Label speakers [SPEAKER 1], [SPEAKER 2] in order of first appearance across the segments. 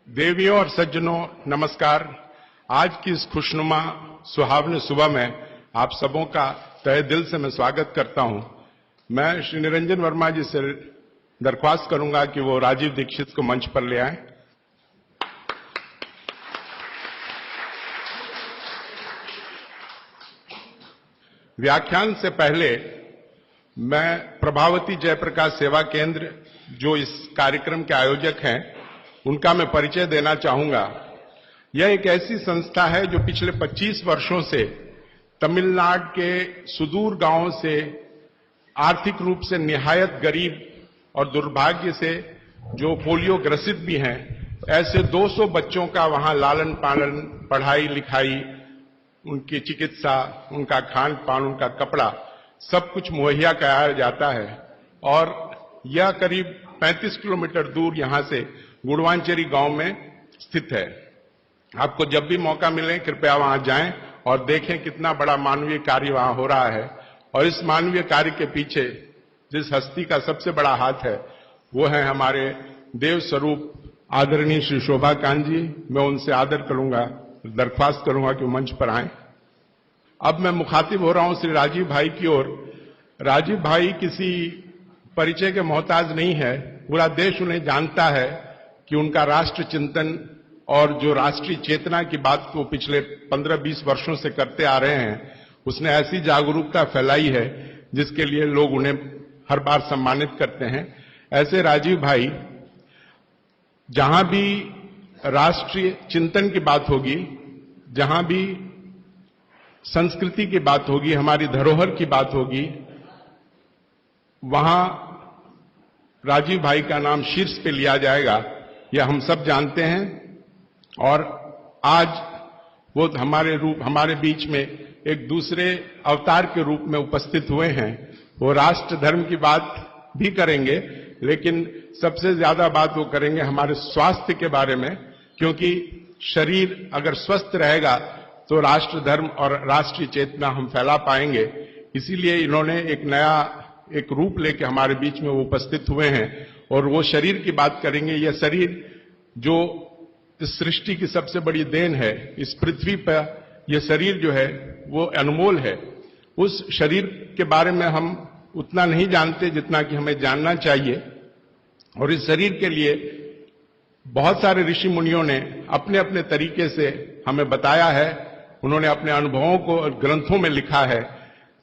[SPEAKER 1] देवियों और सज्जनों नमस्कार। आज की इस खुशनुमा सुहावनी सुबह में आप सबों का तहे दिल से मैं स्वागत करता हूं। मैं श्री निरंजन वर्मा जी से दरख्वास्त करूंगा कि वो राजीव दीक्षित को मंच पर ले आएं। व्याख्यान से पहले मैं प्रभावती जयप्रकाश सेवा केंद्र, जो इस कार्यक्रम के आयोजक हैं, उनका मैं परिचय देना चाहूंगा। यह एक ऐसी संस्था है जो पिछले 25 वर्षों से तमिलनाडु के सुदूर गांवों से आर्थिक रूप से निहायत गरीब और दुर्भाग्य से जो पोलियो ग्रसित भी हैं, ऐसे 200 बच्चों का वहां लालन पालन, पढ़ाई लिखाई, उनकी चिकित्सा, उनका खान पान, उनका कपड़ा, सब कुछ मुहैया कराया जाता है। और यह करीब 35 किलोमीटर दूर यहां से गुड़वांचेरी गांव में स्थित है। आपको जब भी मौका मिले कृपया वहां जाएं और देखें कितना बड़ा मानवीय कार्य वहां हो रहा है। और इस मानवीय कार्य के पीछे जिस हस्ती का सबसे बड़ा हाथ है वो है हमारे देव स्वरूप आदरणीय श्री शोभा कांत जी। मैं उनसे आदर करूंगा, दरख्वास्त करूंगा कि वो मंच पर आएं। अब मैं मुखातिब हो रहा हूं श्री राजीव भाई की ओर। राजीव भाई किसी परिचय के मोहताज नहीं है। पूरा देश उन्हें जानता है कि उनका राष्ट्र चिंतन और जो राष्ट्रीय चेतना की बात को पिछले 15-20 वर्षों से करते आ रहे हैं, उसने ऐसी जागरूकता फैलाई है जिसके लिए लोग उन्हें हर बार सम्मानित करते हैं। ऐसे राजीव भाई जहां भी राष्ट्रीय चिंतन की बात होगी, जहां भी संस्कृति की बात होगी, हमारी धरोहर की बात होगी, वहां राजीव भाई का नाम शीर्ष पे लिया जाएगा, यह हम सब जानते हैं। और आज वो हमारे बीच में एक दूसरे अवतार के रूप में उपस्थित हुए हैं। वो राष्ट्र धर्म की बात भी करेंगे, लेकिन सबसे ज्यादा बात वो करेंगे हमारे स्वास्थ्य के बारे में, क्योंकि शरीर अगर स्वस्थ रहेगा तो राष्ट्र धर्म और राष्ट्रीय चेतना हम फैला पाएंगे। इसीलिए इन्होंने एक रूप लेके हमारे बीच में वो उपस्थित हुए हैं और वो शरीर की बात करेंगे। यह शरीर जो इस सृष्टि की सबसे बड़ी देन है, इस पृथ्वी पर यह शरीर जो है वो अनमोल है। उस शरीर के बारे में हम उतना नहीं जानते जितना कि हमें जानना चाहिए। और इस शरीर के लिए बहुत सारे ऋषि मुनियों ने अपने अपने तरीके से हमें बताया है। उन्होंने अपने अनुभवों को ग्रंथों में लिखा है,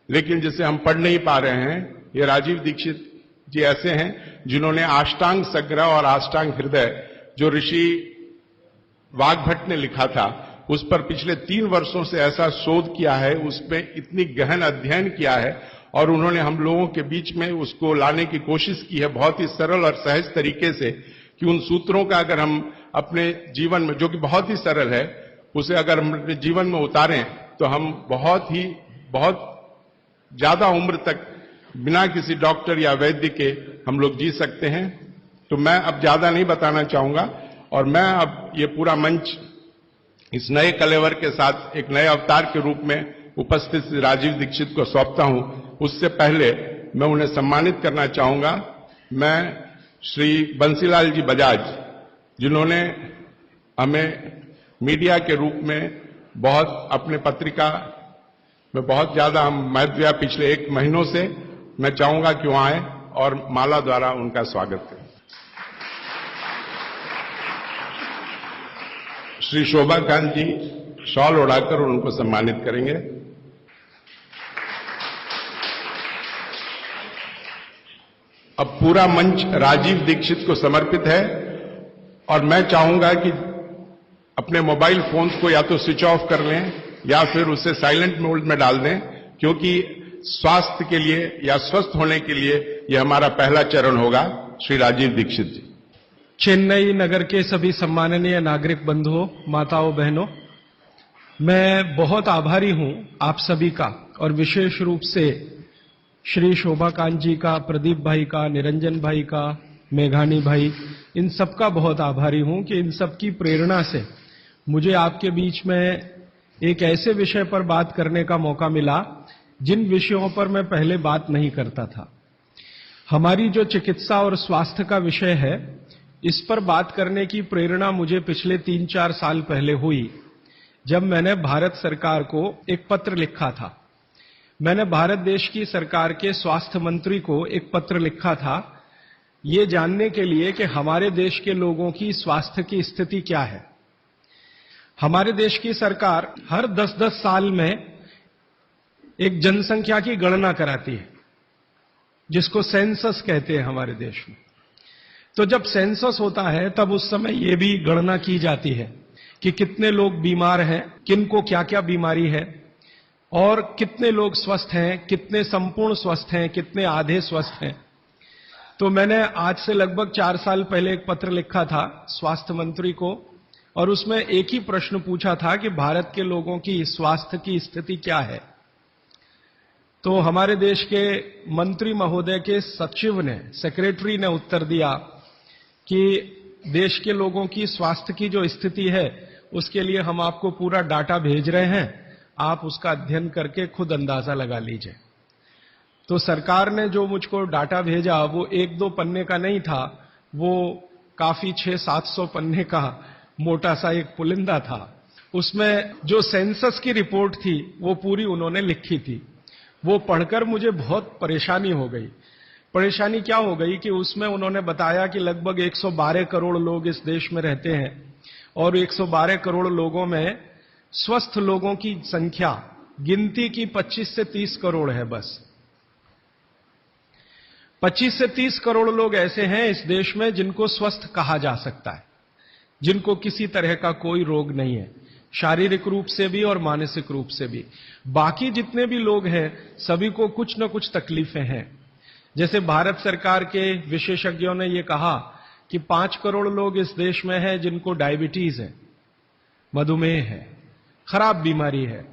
[SPEAKER 1] लेकिन जिसे हम पढ़ नहीं पा रहे हैं। ये राजीव दीक्षित जी ऐसे हैं जिन्होंने अष्टांग संग्रह और अष्टांग हृदय, जो ऋषि वाग्भट ने लिखा था, उस पर पिछले 3 वर्षों से ऐसा शोध किया है, उसमें इतनी गहन अध्ययन किया है और उन्होंने हम लोगों के बीच में उसको लाने की कोशिश की है बहुत ही सरल और सहज तरीके से, कि उन सूत्रों का अगर हम अपने जीवन में, जो कि बहुत ही सरल है, उसे अगर हम अपने जीवन में उतारें तो हम बहुत ज्यादा उम्र तक बिना किसी डॉक्टर या वैद्य के हम लोग जी सकते हैं। तो मैं अब ज्यादा नहीं बताना चाहूंगा और मैं अब ये पूरा मंच इस नए कलेवर के साथ एक नए अवतार के रूप में उपस्थित श्री राजीव दीक्षित को सौंपता हूं। उससे पहले मैं उन्हें सम्मानित करना चाहूंगा। मैं श्री बंसीलाल जी बजाज, जिन्होंने हमें मीडिया के रूप में बहुत अपने पत्रिका में बहुत ज्यादा हम महत्व दिया पिछले 1 महीनों से, मैं चाहूंगा कि वो आए और माला द्वारा उनका स्वागत करें। श्री शोभा कांत जी शॉल उड़ाकर उनको सम्मानित करेंगे। अब पूरा मंच राजीव दीक्षित को समर्पित है और मैं चाहूंगा कि अपने मोबाइल फोन्स को या तो स्विच ऑफ कर लें या फिर उसे साइलेंट मोड में डाल दें, क्योंकि स्वास्थ्य के लिए या स्वस्थ होने के लिए यह हमारा पहला चरण होगा। श्री राजीव दीक्षित जी।
[SPEAKER 2] चेन्नई नगर के सभी सम्माननीय नागरिक बंधुओं, माताओं, बहनों, मैं बहुत आभारी हूं आप सभी का, और विशेष रूप से श्री शोभा कांत जी का, प्रदीप भाई का, निरंजन भाई का, मेघानी भाई, इन सबका बहुत आभारी हूं कि इन सबकी प्रेरणा से मुझे आपके बीच में एक ऐसे विषय पर बात करने का मौका मिला जिन विषयों पर मैं पहले बात नहीं करता था। हमारी जो चिकित्सा और स्वास्थ्य का विषय है, इस पर बात करने की प्रेरणा मुझे पिछले 3-4 साल पहले हुई, जब मैंने भारत सरकार को एक पत्र लिखा था। मैंने भारत देश की सरकार के स्वास्थ्य मंत्री को एक पत्र लिखा था, ये जानने के लिए कि हमारे देश के लोगों की स्वास्थ्य की स्थिति क्या है। हमारे देश की सरकार हर 10-10 साल में एक जनसंख्या की गणना कराती है, जिसको सेंसस कहते हैं हमारे देश में। तो जब सेंसस होता है तब उस समय यह भी गणना की जाती है कि कितने लोग बीमार हैं, किनको क्या क्या बीमारी है, और कितने लोग स्वस्थ हैं, कितने संपूर्ण स्वस्थ हैं, कितने आधे स्वस्थ हैं। तो मैंने आज से लगभग 4 साल पहले एक पत्र लिखा था स्वास्थ्य मंत्री को, और उसमें एक ही प्रश्न पूछा था कि भारत के लोगों की स्वास्थ्य की स्थिति क्या है। तो हमारे देश के मंत्री महोदय के सचिव ने, सेक्रेटरी ने उत्तर दिया कि देश के लोगों की स्वास्थ्य की जो स्थिति है उसके लिए हम आपको पूरा डाटा भेज रहे हैं, आप उसका अध्ययन करके खुद अंदाजा लगा लीजिए। तो सरकार ने जो मुझको डाटा भेजा वो 1-2 पन्ने का नहीं था, वो काफी 600-700 पन्ने का मोटा सा एक पुलिंदा था। उसमें जो सेंसस की रिपोर्ट थी वो पूरी उन्होंने लिखी थी। वो पढ़कर मुझे बहुत परेशानी हो गई। परेशानी क्या हो गई कि उसमें उन्होंने बताया कि लगभग 112 करोड़ लोग इस देश में रहते हैं, और 112 करोड़ लोगों में स्वस्थ लोगों की संख्या गिनती की 25 से 30 करोड़ है। बस 25 से 30 करोड़ लोग ऐसे हैं इस देश में जिनको स्वस्थ कहा जा सकता है, जिनको किसी तरह का कोई रोग नहीं है, शारीरिक रूप से भी और मानसिक रूप से भी। बाकी जितने भी लोग हैं सभी को कुछ न कुछ तकलीफें हैं। जैसे भारत सरकार के विशेषज्ञों ने यह कहा कि 5 करोड़ लोग इस देश में हैं जिनको डायबिटीज है, मधुमेह है, खराब बीमारी है।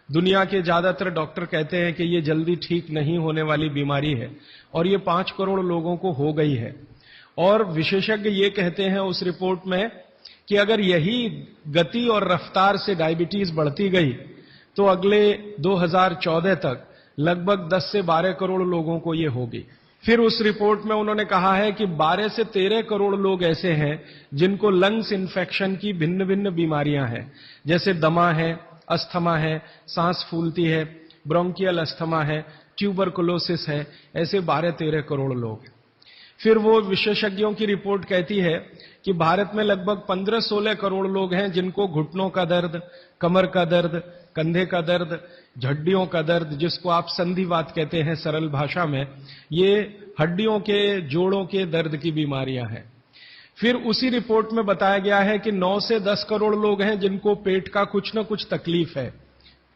[SPEAKER 2] दुनिया के ज्यादातर डॉक्टर कहते हैं कि ये जल्दी ठीक नहीं होने वाली बीमारी है, और ये 5 करोड़ लोगों को हो गई है। और विशेषज्ञ ये कहते हैं उस रिपोर्ट में कि अगर यही गति और रफ्तार से डायबिटीज बढ़ती गई तो अगले 2014 तक लगभग 10 से 12 करोड़ लोगों को ये होगी। फिर उस रिपोर्ट में उन्होंने कहा है कि 12 से 13 करोड़ लोग ऐसे हैं जिनको लंग्स इन्फेक्शन की भिन्न भिन्न बीमारियां हैं, जैसे दमा है, अस्थमा है, सांस फूलती है, ब्रोंकियल अस्थमा है, ट्यूबरकुलोसिस है, ऐसे 12-13 करोड़ लोग। फिर वो विशेषज्ञों की रिपोर्ट कहती है कि भारत में लगभग 15-16 करोड़ लोग हैं जिनको घुटनों का दर्द, कमर का दर्द, कंधे का दर्द, हड्डियों का दर्द, जिसको आप संधिवात कहते हैं सरल भाषा में, ये हड्डियों के, जोड़ों के दर्द की बीमारियां हैं। फिर उसी रिपोर्ट में बताया गया है कि 9 से 10 करोड़ लोग हैं जिनको पेट का कुछ न कुछ तकलीफ है,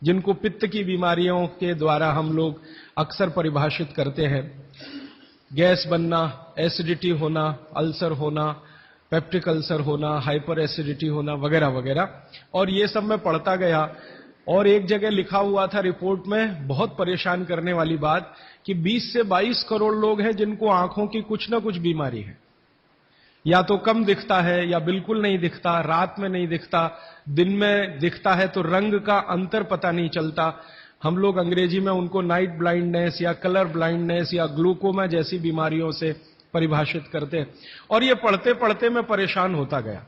[SPEAKER 2] जिनको पित्त की बीमारियों के द्वारा हम लोग अक्सर परिभाषित करते हैं। गैस बनना, एसिडिटी होना, अल्सर होना, पेप्टिक अल्सर होना, हाइपर एसिडिटी होना, वगैरह वगैरह। और ये सब मैं पढ़ता गया, और एक जगह लिखा हुआ था रिपोर्ट में, बहुत परेशान करने वाली बात, कि 20 से 22 करोड़ लोग हैं जिनको आंखों की कुछ न कुछ बीमारी है। या तो कम दिखता है या बिल्कुल नहीं दिखता, रात में नहीं दिखता, दिन में दिखता है तो रंग का अंतर पता नहीं चलता। हम लोग अंग्रेजी में उनको नाइट ब्लाइंडनेस या कलर ब्लाइंडनेस या ग्लूकोमा जैसी बीमारियों से परिभाषित करते हैं। और ये पढ़ते पढ़ते मैं परेशान होता गया।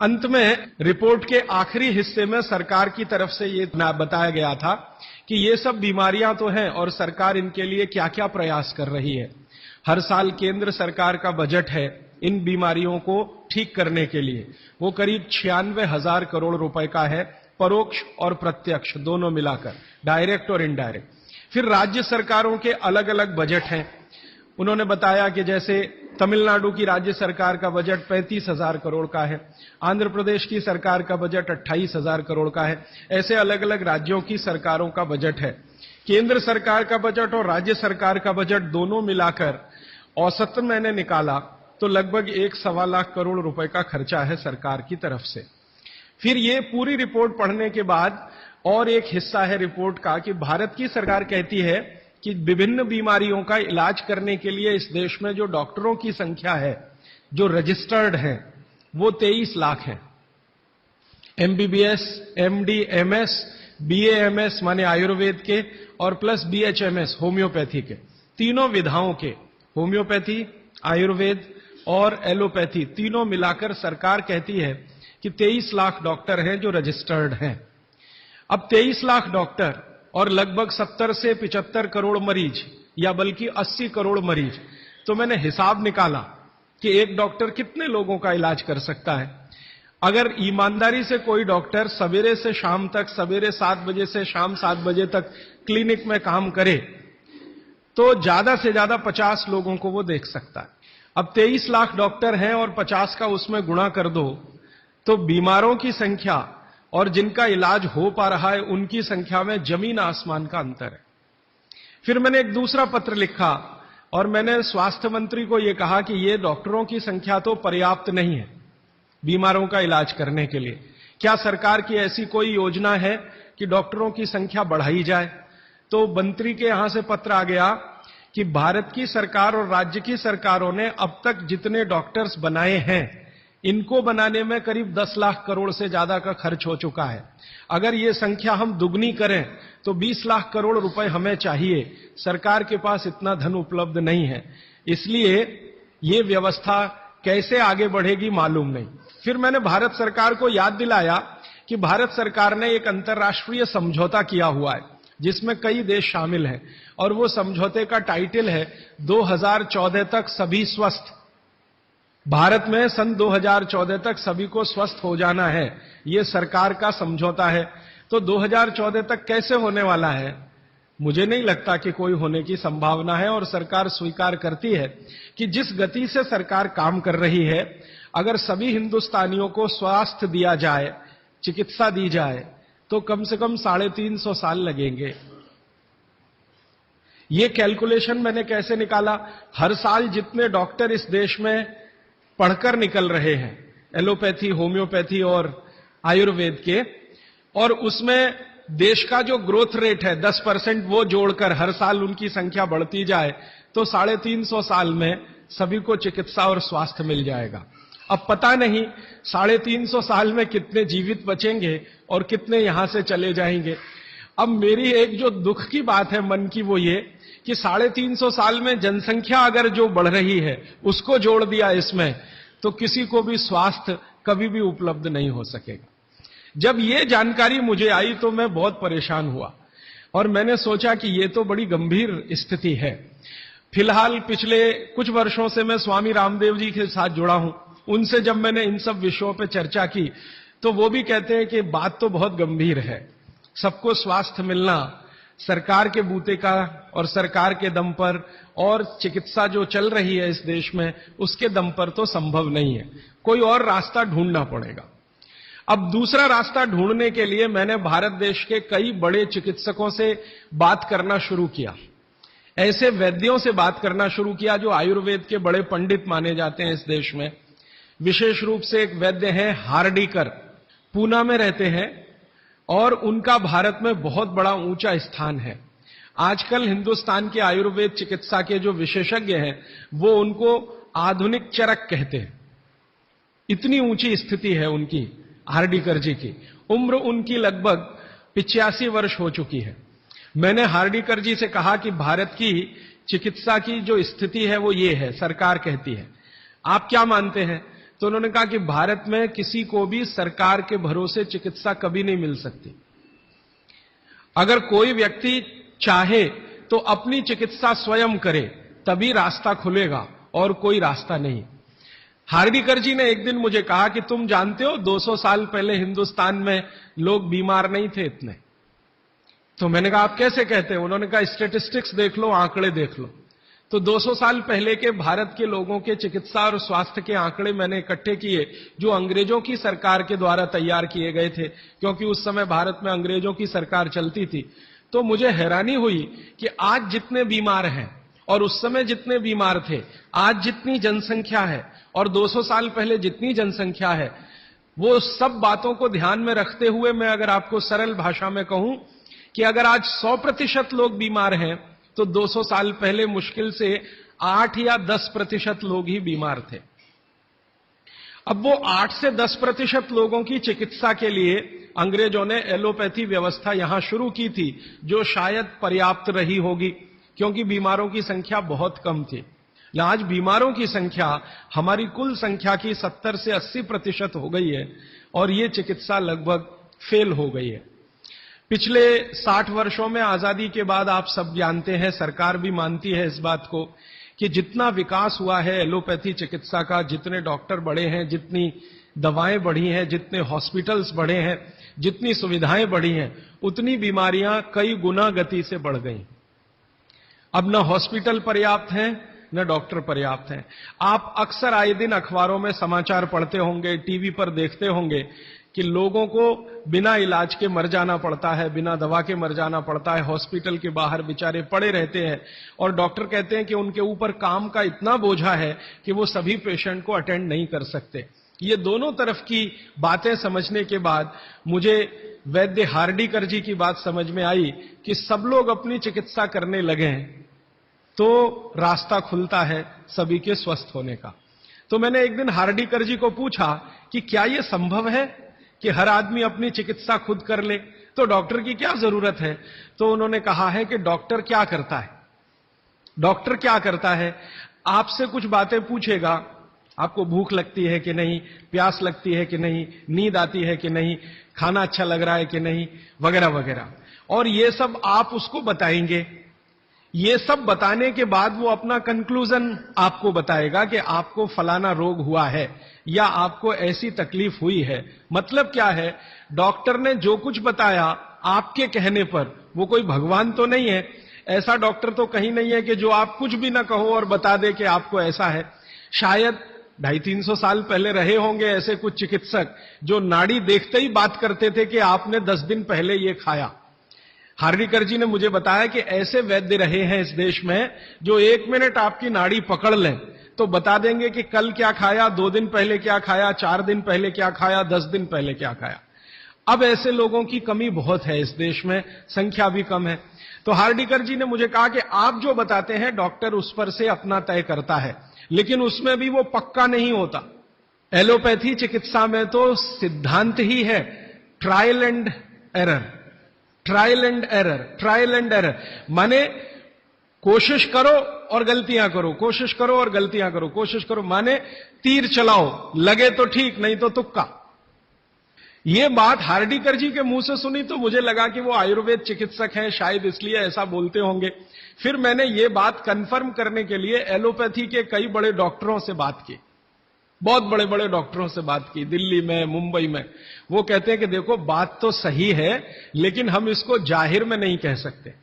[SPEAKER 2] अंत में रिपोर्ट के आखिरी हिस्से में सरकार की तरफ से ये बताया गया था कि ये सब बीमारियां तो हैं और सरकार इनके लिए क्या क्या प्रयास कर रही है। हर साल केंद्र सरकार का बजट है इन बीमारियों को ठीक करने के लिए, वो करीब 96,000 करोड़ रुपए का है, परोक्ष और प्रत्यक्ष दोनों मिलाकर, डायरेक्ट और इनडायरेक्ट। फिर राज्य सरकारों के अलग अलग बजट हैं। उन्होंने बताया कि जैसे तमिलनाडु की राज्य सरकार का बजट 35,000 करोड़ का है, आंध्र प्रदेश की सरकार का बजट 28,000 करोड़ का है। ऐसे अलग अलग राज्यों की सरकारों का बजट है। केंद्र सरकार का बजट और राज्य सरकार का बजट दोनों मिलाकर औसतन मैंने निकाला तो लगभग 1-1.25 लाख करोड़ रुपए का खर्चा है सरकार की तरफ से। फिर ये पूरी रिपोर्ट पढ़ने के बाद और एक हिस्सा है रिपोर्ट का कि भारत की सरकार कहती है कि विभिन्न बीमारियों का इलाज करने के लिए इस देश में जो डॉक्टरों की संख्या है, जो रजिस्टर्ड है, वो 23 लाख है। एमबीबीएस, एमडी, एमएस, बीएएमएस माने आयुर्वेद के, और प्लस बीएचएमएस होम्योपैथी के, तीनों विधाओं के, होम्योपैथी, आयुर्वेद और एलोपैथी तीनों मिलाकर सरकार कहती है कि 23 लाख डॉक्टर हैं जो रजिस्टर्ड हैं। अब 23 लाख डॉक्टर और लगभग 70 से 75 करोड़ मरीज, या बल्कि 80 करोड़ मरीज, तो मैंने हिसाब निकाला कि एक डॉक्टर कितने लोगों का इलाज कर सकता है। अगर ईमानदारी से कोई डॉक्टर सवेरे से शाम तक, सवेरे 7 बजे से शाम 7 बजे तक क्लिनिक में काम करे, तो ज्यादा से ज्यादा 50 लोगों को वो देख सकता है। अब 23 लाख डॉक्टर हैं और 50 का उसमें गुणा कर दो, तो बीमारों की संख्या और जिनका इलाज हो पा रहा है उनकी संख्या में जमीन आसमान का अंतर है। फिर मैंने एक दूसरा पत्र लिखा और मैंने स्वास्थ्य मंत्री को यह कहा कि ये डॉक्टरों की संख्या तो पर्याप्त नहीं है बीमारों का इलाज करने के लिए। क्या सरकार की ऐसी कोई योजना है कि डॉक्टरों की संख्या बढ़ाई जाए? तो मंत्री के यहां से पत्र आ गया कि भारत की सरकार और राज्य की सरकारों ने अब तक जितने डॉक्टर्स बनाए हैं, इनको बनाने में करीब 10 लाख करोड़ से ज्यादा का खर्च हो चुका है। अगर ये संख्या हम दुगनी करें तो 20 लाख करोड़ रुपए हमें चाहिए। सरकार के पास इतना धन उपलब्ध नहीं है, इसलिए ये व्यवस्था कैसे आगे बढ़ेगी मालूम नहीं। फिर मैंने भारत सरकार को याद दिलाया कि भारत सरकार ने एक अंतर्राष्ट्रीय समझौता किया हुआ है जिसमें कई देश शामिल हैं, और वो समझौते का टाइटल है 2014 तक सभी स्वस्थ। भारत में सन 2014 तक सभी को स्वस्थ हो जाना है, ये सरकार का समझौता है। तो 2014 तक कैसे होने वाला है? मुझे नहीं लगता कि कोई होने की संभावना है, और सरकार स्वीकार करती है कि जिस गति से सरकार काम कर रही है, अगर सभी हिंदुस्तानियों को स्वास्थ्य दिया जाए, चिकित्सा दी जाए, तो कम से कम 350 साल लगेंगे। ये कैलकुलेशन मैंने कैसे निकाला? हर साल जितने डॉक्टर इस देश में पढ़कर निकल रहे हैं, एलोपैथी, होम्योपैथी और आयुर्वेद के, और उसमें देश का जो ग्रोथ रेट है 10%, वो जोड़कर हर साल उनकी संख्या बढ़ती जाए तो 350 साल में सभी को चिकित्सा और स्वास्थ्य मिल जाएगा। अब पता नहीं 350 साल में कितने जीवित बचेंगे और कितने यहां से चले जाएंगे। अब मेरी एक जो दुख की बात है मन की, वो ये कि 350 साल में जनसंख्या अगर जो बढ़ रही है उसको जोड़ दिया इसमें, तो किसी को भी स्वास्थ्य कभी भी उपलब्ध नहीं हो सकेगा। जब ये जानकारी मुझे आई तो मैं बहुत परेशान हुआ और मैंने सोचा कि ये तो बड़ी गंभीर स्थिति है। फिलहाल पिछले कुछ वर्षों से मैं स्वामी रामदेव जी के साथ जुड़ा हूं। उनसे जब मैंने इन सब विषयों पर चर्चा की तो वो भी कहते हैं कि बात तो बहुत गंभीर है, सबको स्वास्थ्य मिलना सरकार के बूते का और सरकार के दम पर, और चिकित्सा जो चल रही है इस देश में उसके दम पर तो संभव नहीं है, कोई और रास्ता ढूंढना पड़ेगा। अब दूसरा रास्ता ढूंढने के लिए मैंने भारत देश के कई बड़े चिकित्सकों से बात करना शुरू किया, ऐसे वैद्यों से बात करना शुरू किया जो आयुर्वेद के बड़े पंडित माने जाते हैं इस देश में। विशेष रूप से एक वैद्य हैं हार्डीकर, पूना में रहते हैं और उनका भारत में बहुत बड़ा ऊंचा स्थान है। आजकल हिंदुस्तान के आयुर्वेद चिकित्सा के जो विशेषज्ञ हैं वो उनको आधुनिक चरक कहते हैं, इतनी ऊंची स्थिति है उनकी। हार्डीकर जी की उम्र उनकी लगभग 85 वर्ष हो चुकी है। मैंने हार्डीकर जी से कहा कि भारत की चिकित्सा की जो स्थिति है वो ये है, सरकार कहती है, आप क्या मानते हैं? तो उन्होंने कहा कि भारत में किसी को भी सरकार के भरोसे चिकित्सा कभी नहीं मिल सकती। अगर कोई व्यक्ति चाहे तो अपनी चिकित्सा स्वयं करे, तभी रास्ता खुलेगा और कोई रास्ता नहीं। हार्डीकर जी ने एक दिन मुझे कहा कि तुम जानते हो 200 साल पहले हिंदुस्तान में लोग बीमार नहीं थे इतने। तो मैंने कहा आप कैसे कहते हैं? उन्होंने कहा स्टैटिस्टिक्स देख लो, आंकड़े देख लो। तो 200 साल पहले के भारत के लोगों के चिकित्सा और स्वास्थ्य के आंकड़े मैंने इकट्ठे किए जो अंग्रेजों की सरकार के द्वारा तैयार किए गए थे, क्योंकि उस समय भारत में अंग्रेजों की सरकार चलती थी। तो मुझे हैरानी हुई कि आज जितने बीमार हैं और उस समय जितने बीमार थे, आज जितनी जनसंख्या है और 200 साल पहले जितनी जनसंख्या है, वो सब बातों को ध्यान में रखते हुए मैं अगर आपको सरल भाषा में कहूं कि अगर आज 100% लोग बीमार हैं तो 200 साल पहले मुश्किल से 8 या 10% लोग ही बीमार थे। अब वो 8 से 10% लोगों की चिकित्सा के लिए अंग्रेजों ने एलोपैथी व्यवस्था यहां शुरू की थी, जो शायद पर्याप्त रही होगी क्योंकि बीमारों की संख्या बहुत कम थी। आज बीमारों की संख्या हमारी कुल संख्या की 70 से 80% हो गई है और ये चिकित्सा लगभग फेल हो गई है। पिछले 60 वर्षों में आजादी के बाद आप सब जानते हैं, सरकार भी मानती है इस बात को कि जितना विकास हुआ है एलोपैथी चिकित्सा का, जितने डॉक्टर बढ़े हैं, जितनी दवाएं बढ़ी हैं, जितने हॉस्पिटल्स बढ़े हैं, जितनी सुविधाएं बढ़ी हैं, उतनी बीमारियां कई गुना गति से बढ़ गई। अब न हॉस्पिटल पर्याप्त हैं न डॉक्टर पर्याप्त हैं। आप अक्सर आए दिन अखबारों में समाचार पढ़ते होंगे, टीवी पर देखते होंगे कि लोगों को बिना इलाज के मर जाना पड़ता है, बिना दवा के मर जाना पड़ता है, हॉस्पिटल के बाहर बेचारे पड़े रहते हैं और डॉक्टर कहते हैं कि उनके ऊपर काम का इतना बोझा है कि वो सभी पेशेंट को अटेंड नहीं कर सकते। ये दोनों तरफ की बातें समझने के बाद मुझे वैद्य हार्डीकर जी की बात समझ में आई कि सब लोग अपनी चिकित्सा करने लगे तो रास्ता खुलता है सभी के स्वस्थ होने का। तो मैंने एक दिन हार्डीकर जी को पूछा कि क्या यह संभव है कि हर आदमी अपनी चिकित्सा खुद कर ले, तो डॉक्टर की क्या जरूरत है? तो उन्होंने कहा है कि डॉक्टर क्या करता है, डॉक्टर क्या करता है, आपसे कुछ बातें पूछेगा, आपको भूख लगती है कि नहीं, प्यास लगती है कि नहीं, नींद आती है कि नहीं, खाना अच्छा लग रहा है कि नहीं, वगैरह वगैरह, और ये सब आप उसको बताएंगे। ये सब बताने के बाद वो अपना कंक्लूजन आपको बताएगा कि आपको फलाना रोग हुआ है या आपको ऐसी तकलीफ हुई है। मतलब क्या है, डॉक्टर ने जो कुछ बताया आपके कहने पर, वो कोई भगवान तो नहीं है, ऐसा डॉक्टर तो कहीं नहीं है कि जो आप कुछ भी ना कहो और बता दे कि आपको ऐसा है। शायद 250-300 साल पहले रहे होंगे ऐसे कुछ चिकित्सक जो नाड़ी देखते ही बात करते थे कि आपने 10 दिन पहले ये खाया। हार्डीकर जी ने मुझे बताया कि ऐसे वैद्य रहे हैं इस देश में जो 1 मिनट आपकी नाड़ी पकड़ लें तो बता देंगे कि कल क्या खाया, 2 दिन पहले क्या खाया, 4 दिन पहले क्या खाया, 10 दिन पहले क्या खाया। अब ऐसे लोगों की कमी बहुत है इस देश में, संख्या भी कम है। तो हार्डीकर जी ने मुझे कहा कि आप जो बताते हैं डॉक्टर उस पर से अपना तय करता है, लेकिन उसमें भी वो पक्का नहीं होता। एलोपैथी चिकित्सा में तो सिद्धांत ही है trial and error, trial and error, trial and error, माने कोशिश करो और गलतियां करो, कोशिश करो और गलतियां करो, कोशिश करो, माने तीर चलाओ, लगे तो ठीक, नहीं तो तुक्का। ये बात हार्डीकर जी के मुंह से सुनी तो मुझे लगा कि वो आयुर्वेद चिकित्सक हैं, शायद इसलिए ऐसा बोलते होंगे। फिर मैंने ये बात कंफर्म करने के लिए एलोपैथी के कई बड़े डॉक्टरों से बात की, बहुत बड़े बड़े डॉक्टरों से बात की, दिल्ली में, मुंबई में। वो कहते हैं कि देखो बात तो सही है लेकिन हम इसको जाहिर में नहीं कह सकते,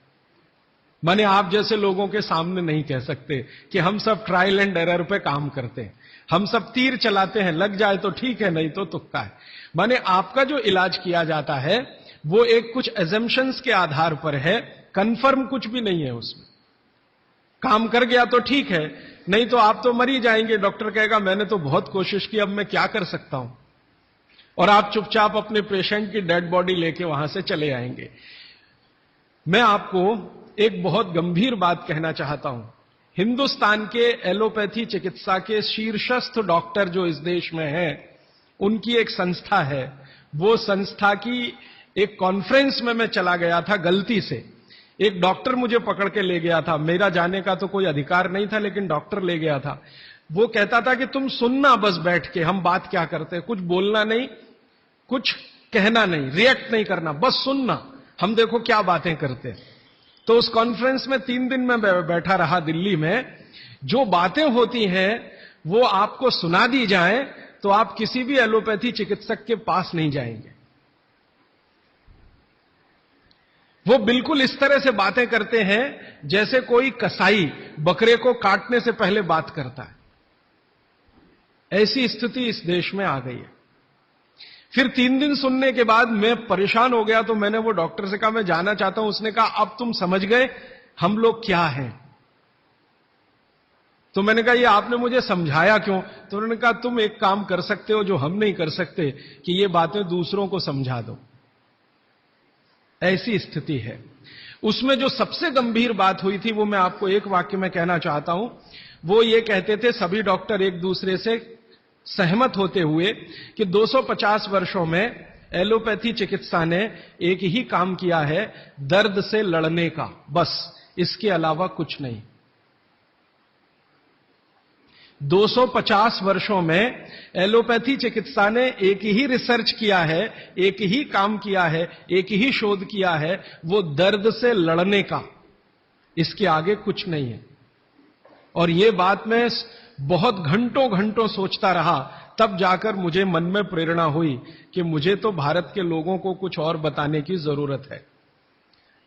[SPEAKER 2] माने आप जैसे लोगों के सामने नहीं कह सकते कि हम सब ट्रायल एंड एरर पे काम करते हैं, हम सब तीर चलाते हैं, लग जाए तो ठीक है नहीं तो तुक्का है। माने आपका जो इलाज किया जाता है वो एक कुछ एजम्पशंस के आधार पर है, कंफर्म कुछ भी नहीं है उसमें। काम कर गया तो ठीक है, नहीं तो आप तो मर ही जाएंगे। डॉक्टर कहेगा मैंने तो बहुत कोशिश की, अब मैं क्या कर सकता हूं, और आप चुपचाप अपने पेशेंट की डेड बॉडी लेके वहां से चले आएंगे। मैं आपको एक बहुत गंभीर बात कहना चाहता हूं। हिंदुस्तान के एलोपैथी चिकित्सा के शीर्षस्थ डॉक्टर जो इस देश में हैं, उनकी एक संस्था है। वो संस्था की एक कॉन्फ्रेंस में मैं चला गया था, गलती से एक डॉक्टर मुझे पकड़ के ले गया था, मेरा जाने का तो कोई अधिकार नहीं था लेकिन डॉक्टर ले गया था। वो कहता था कि तुम सुनना बस बैठ के, हम बात क्या करते हैं, कुछ बोलना नहीं, कुछ कहना नहीं, रिएक्ट नहीं करना, बस सुनना, हम देखो क्या बातें करते हैं। तो उस कॉन्फ्रेंस में 3 दिन में बैठा रहा दिल्ली में। जो बातें होती हैं वो आपको सुना दी जाएं तो आप किसी भी एलोपैथी चिकित्सक के पास नहीं जाएंगे। वो बिल्कुल इस तरह से बातें करते हैं जैसे कोई कसाई बकरे को काटने से पहले बात करता है। ऐसी स्थिति इस देश में आ गई है। फिर 3 दिन सुनने के बाद मैं परेशान हो गया, तो मैंने वो डॉक्टर से कहा मैं जाना चाहता हूं। उसने कहा अब तुम समझ गए हम लोग क्या हैं। तो मैंने कहा ये आपने मुझे समझाया क्यों? तो उन्होंने कहा तुम एक काम कर सकते हो जो हम नहीं कर सकते, कि ये बातें दूसरों को समझा दो। ऐसी स्थिति है। उसमें जो सबसे गंभीर बात हुई थी वो मैं आपको एक वाक्य में कहना चाहता हूं। वो ये कहते थे सभी डॉक्टर एक दूसरे से सहमत होते हुए कि 250 वर्षों में एलोपैथी चिकित्सा ने एक ही काम किया है, दर्द से लड़ने का, बस, इसके अलावा कुछ नहीं। 250 वर्षों में एलोपैथी चिकित्सा ने एक ही रिसर्च किया है, एक ही काम किया है, एक ही शोध किया है, वो दर्द से लड़ने का। इसके आगे कुछ नहीं है। और ये बात मैं बहुत घंटों घंटों सोचता रहा, तब जाकर मुझे मन में प्रेरणा हुई कि मुझे तो भारत के लोगों को कुछ और बताने की जरूरत है।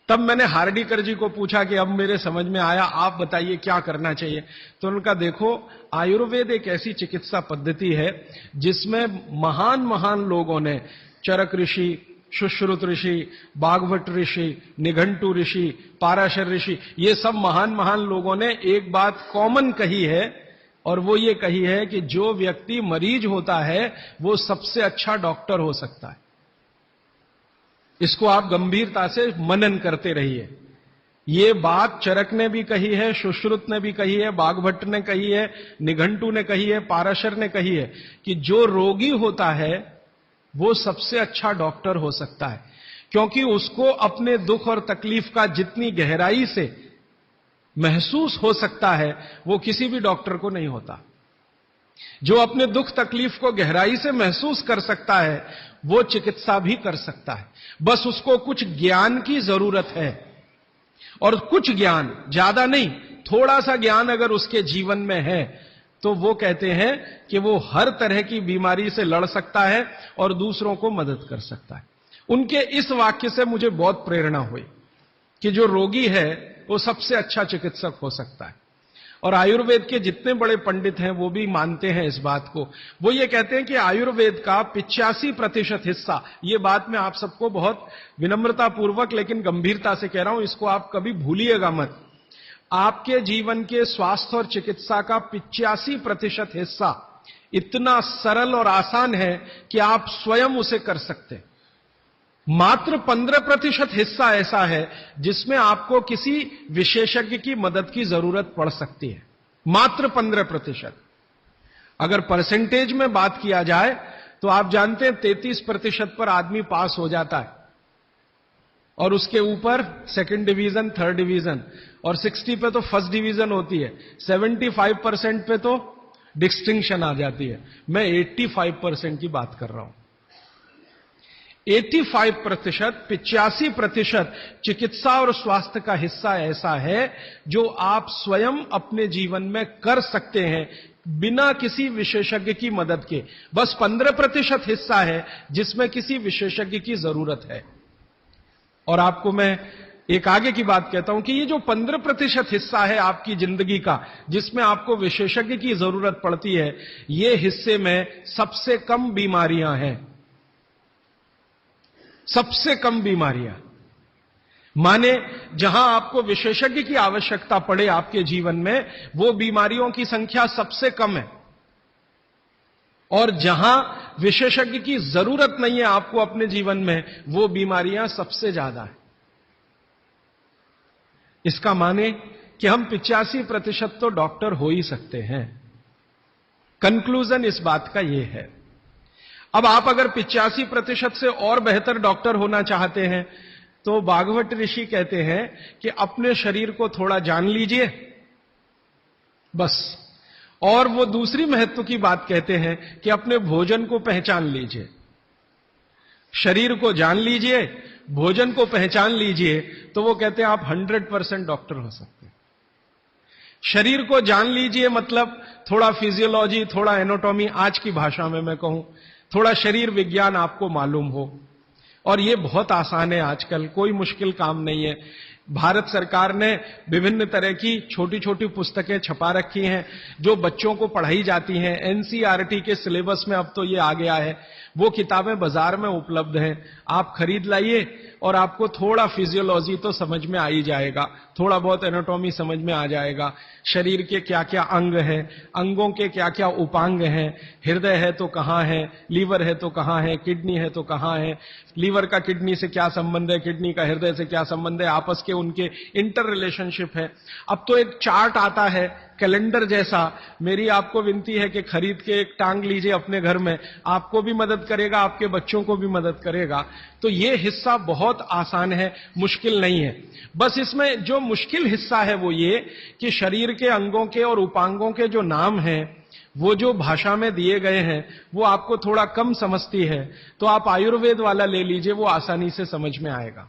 [SPEAKER 2] तब मैंने हार्डीकर जी को पूछा कि अब मेरे समझ में आया, आप बताइए क्या करना चाहिए। तो उनका देखो, आयुर्वेद एक ऐसी चिकित्सा पद्धति है जिसमें महान महान लोगों ने, चरक ऋषि, सुश्रुत ऋषि, बागभट्ट ऋषि, निघंटु ऋषि, पाराशर ऋषि, ये सब महान महान लोगों ने एक बात कॉमन कही है, और वो ये कही है कि जो व्यक्ति मरीज होता है वो सबसे अच्छा डॉक्टर हो सकता है। इसको आप गंभीरता से मनन करते रहिए। ये बात चरक ने भी कही है, सुश्रुत ने भी कही है, बागभट्ट ने कही है, निघंटु ने कही है, पाराशर ने कही है कि जो रोगी होता है वो सबसे अच्छा डॉक्टर हो सकता है, क्योंकि उसको अपने दुख और तकलीफ का जितनी गहराई से महसूस हो सकता है वो किसी भी डॉक्टर को नहीं होता। जो अपने दुख तकलीफ को गहराई से महसूस कर सकता है वो चिकित्सा भी कर सकता है। बस उसको कुछ ज्ञान की जरूरत है, और कुछ ज्ञान, ज्यादा नहीं, थोड़ा सा ज्ञान अगर उसके जीवन में है तो वो कहते हैं कि वो हर तरह की बीमारी से लड़ सकता है और दूसरों को मदद कर सकता है। उनके इस वाक्य से मुझे बहुत प्रेरणा हुई कि जो रोगी है वो सबसे अच्छा चिकित्सक हो सकता है। और आयुर्वेद के जितने बड़े पंडित हैं वो भी मानते हैं इस बात को। वो ये कहते हैं कि आयुर्वेद का 85% हिस्सा, ये बात मैं आप सबको बहुत विनम्रता पूर्वक लेकिन गंभीरता से कह रहा हूं, इसको आप कभी भूलिएगा मत। आपके जीवन के स्वास्थ्य और चिकित्सा का 85% हिस्सा इतना सरल और आसान है कि आप स्वयं उसे कर सकते हैं। मात्र 15% हिस्सा ऐसा है जिसमें आपको किसी विशेषज्ञ की मदद की जरूरत पड़ सकती है। मात्र 15%। अगर परसेंटेज में बात किया जाए तो आप जानते हैं 33% पर आदमी पास हो जाता है, और उसके ऊपर सेकंड डिवीजन, थर्ड डिवीजन, और 60 पे तो फर्स्ट डिवीजन होती है। 75% पे तो डिस्टिंक्शन आ जाती है। मैं 85% की बात कर रहा हूं। 85%, 85% चिकित्सा और स्वास्थ्य का हिस्सा ऐसा है जो आप स्वयं अपने जीवन में कर सकते हैं बिना किसी विशेषज्ञ की मदद के। बस 15% हिस्सा है जिसमें किसी विशेषज्ञ की जरूरत है। और आपको मैं एक आगे की बात कहता हूं कि ये जो 15% हिस्सा है आपकी जिंदगी का जिसमें आपको विशेषज्ञ की जरूरत पड़ती है, ये हिस्से में सबसे कम बीमारियां हैं। सबसे कम बीमारियां, माने जहां आपको विशेषज्ञ की आवश्यकता पड़े आपके जीवन में, वो बीमारियों की संख्या सबसे कम है। और जहां विशेषज्ञ की जरूरत नहीं है आपको अपने जीवन में, वो बीमारियां सबसे ज्यादा है। इसका माने कि हम 85% तो डॉक्टर हो ही सकते हैं। कंक्लूजन इस बात का यह है। अब आप अगर 85% से और बेहतर डॉक्टर होना चाहते हैं तो बागभट्ट ऋषि कहते हैं कि अपने शरीर को थोड़ा जान लीजिए, बस। और वो दूसरी महत्व की बात कहते हैं कि अपने भोजन को पहचान लीजिए। शरीर को जान लीजिए, भोजन को पहचान लीजिए, तो वो कहते हैं आप 100% डॉक्टर हो सकते हैं। शरीर को जान लीजिए मतलब थोड़ा फिजियोलॉजी, थोड़ा एनाटॉमी, आज की भाषा में मैं कहूं थोड़ा शरीर विज्ञान आपको मालूम हो। और ये बहुत आसान है आजकल, कोई मुश्किल काम नहीं है। भारत सरकार ने विभिन्न तरह की छोटी छोटी पुस्तकें छपा रखी हैं जो बच्चों को पढ़ाई जाती हैं। एनसीईआरटी के सिलेबस में अब तो ये आ गया है। वो किताबें बाजार में उपलब्ध हैं, आप खरीद लाइए और आपको थोड़ा फिजियोलॉजी तो समझ में आ ही जाएगा, थोड़ा बहुत एनाटॉमी समझ में आ जाएगा। शरीर के क्या क्या अंग हैं, अंगों के क्या क्या उपांग हैं, हृदय है तो कहां है, लीवर है तो कहां है, किडनी है तो कहां है, लीवर का किडनी से क्या संबंध है, किडनी का हृदय से क्या संबंध है, आपस के उनके इंटर रिलेशनशिप है। अब तो एक चार्ट आता है कैलेंडर जैसा, मेरी आपको विनती है कि खरीद के एक टांग लीजिए अपने घर में, आपको भी मदद करेगा, आपके बच्चों को भी मदद करेगा। तो ये हिस्सा बहुत आसान है, मुश्किल नहीं है। बस इसमें जो मुश्किल हिस्सा है वो ये कि शरीर के अंगों के और उपांगों के जो नाम हैं वो जो भाषा में दिए गए हैं वो आपको थोड़ा कम समझती है, तो आप आयुर्वेद वाला ले लीजिए, वो आसानी से समझ में आएगा,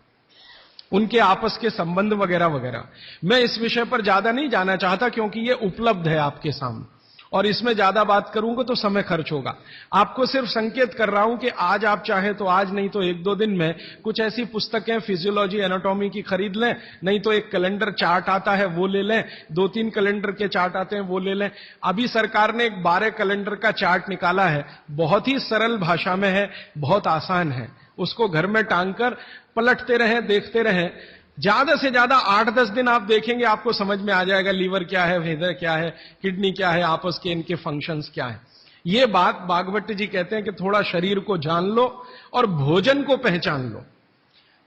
[SPEAKER 2] उनके आपस के संबंध वगैरह वगैरह। मैं इस विषय पर ज्यादा नहीं जाना चाहता क्योंकि ये उपलब्ध है आपके सामने, और इसमें ज्यादा बात करूंगा तो समय खर्च होगा। आपको सिर्फ संकेत कर रहा हूं कि आज आप चाहें तो आज, नहीं तो एक दो दिन में कुछ ऐसी पुस्तकें फिजियोलॉजी एनाटॉमी की खरीद लें, नहीं तो एक कैलेंडर चार्ट आता है वो ले लें, 2-3 कैलेंडर के चार्ट आते हैं वो ले लें। अभी सरकार ने एक 12 कैलेंडर का चार्ट निकाला है, बहुत ही सरल भाषा में है, बहुत आसान है, उसको घर में टांग कर पलटते रहें, देखते रहें। ज्यादा से ज्यादा 8-10 दिन आप देखेंगे, आपको समझ में आ जाएगा लीवर क्या है, हृदय क्या है, किडनी क्या है, आपस के इनके फंक्शंस क्या है। ये बात भागवत जी कहते हैं कि थोड़ा शरीर को जान लो और भोजन को पहचान लो।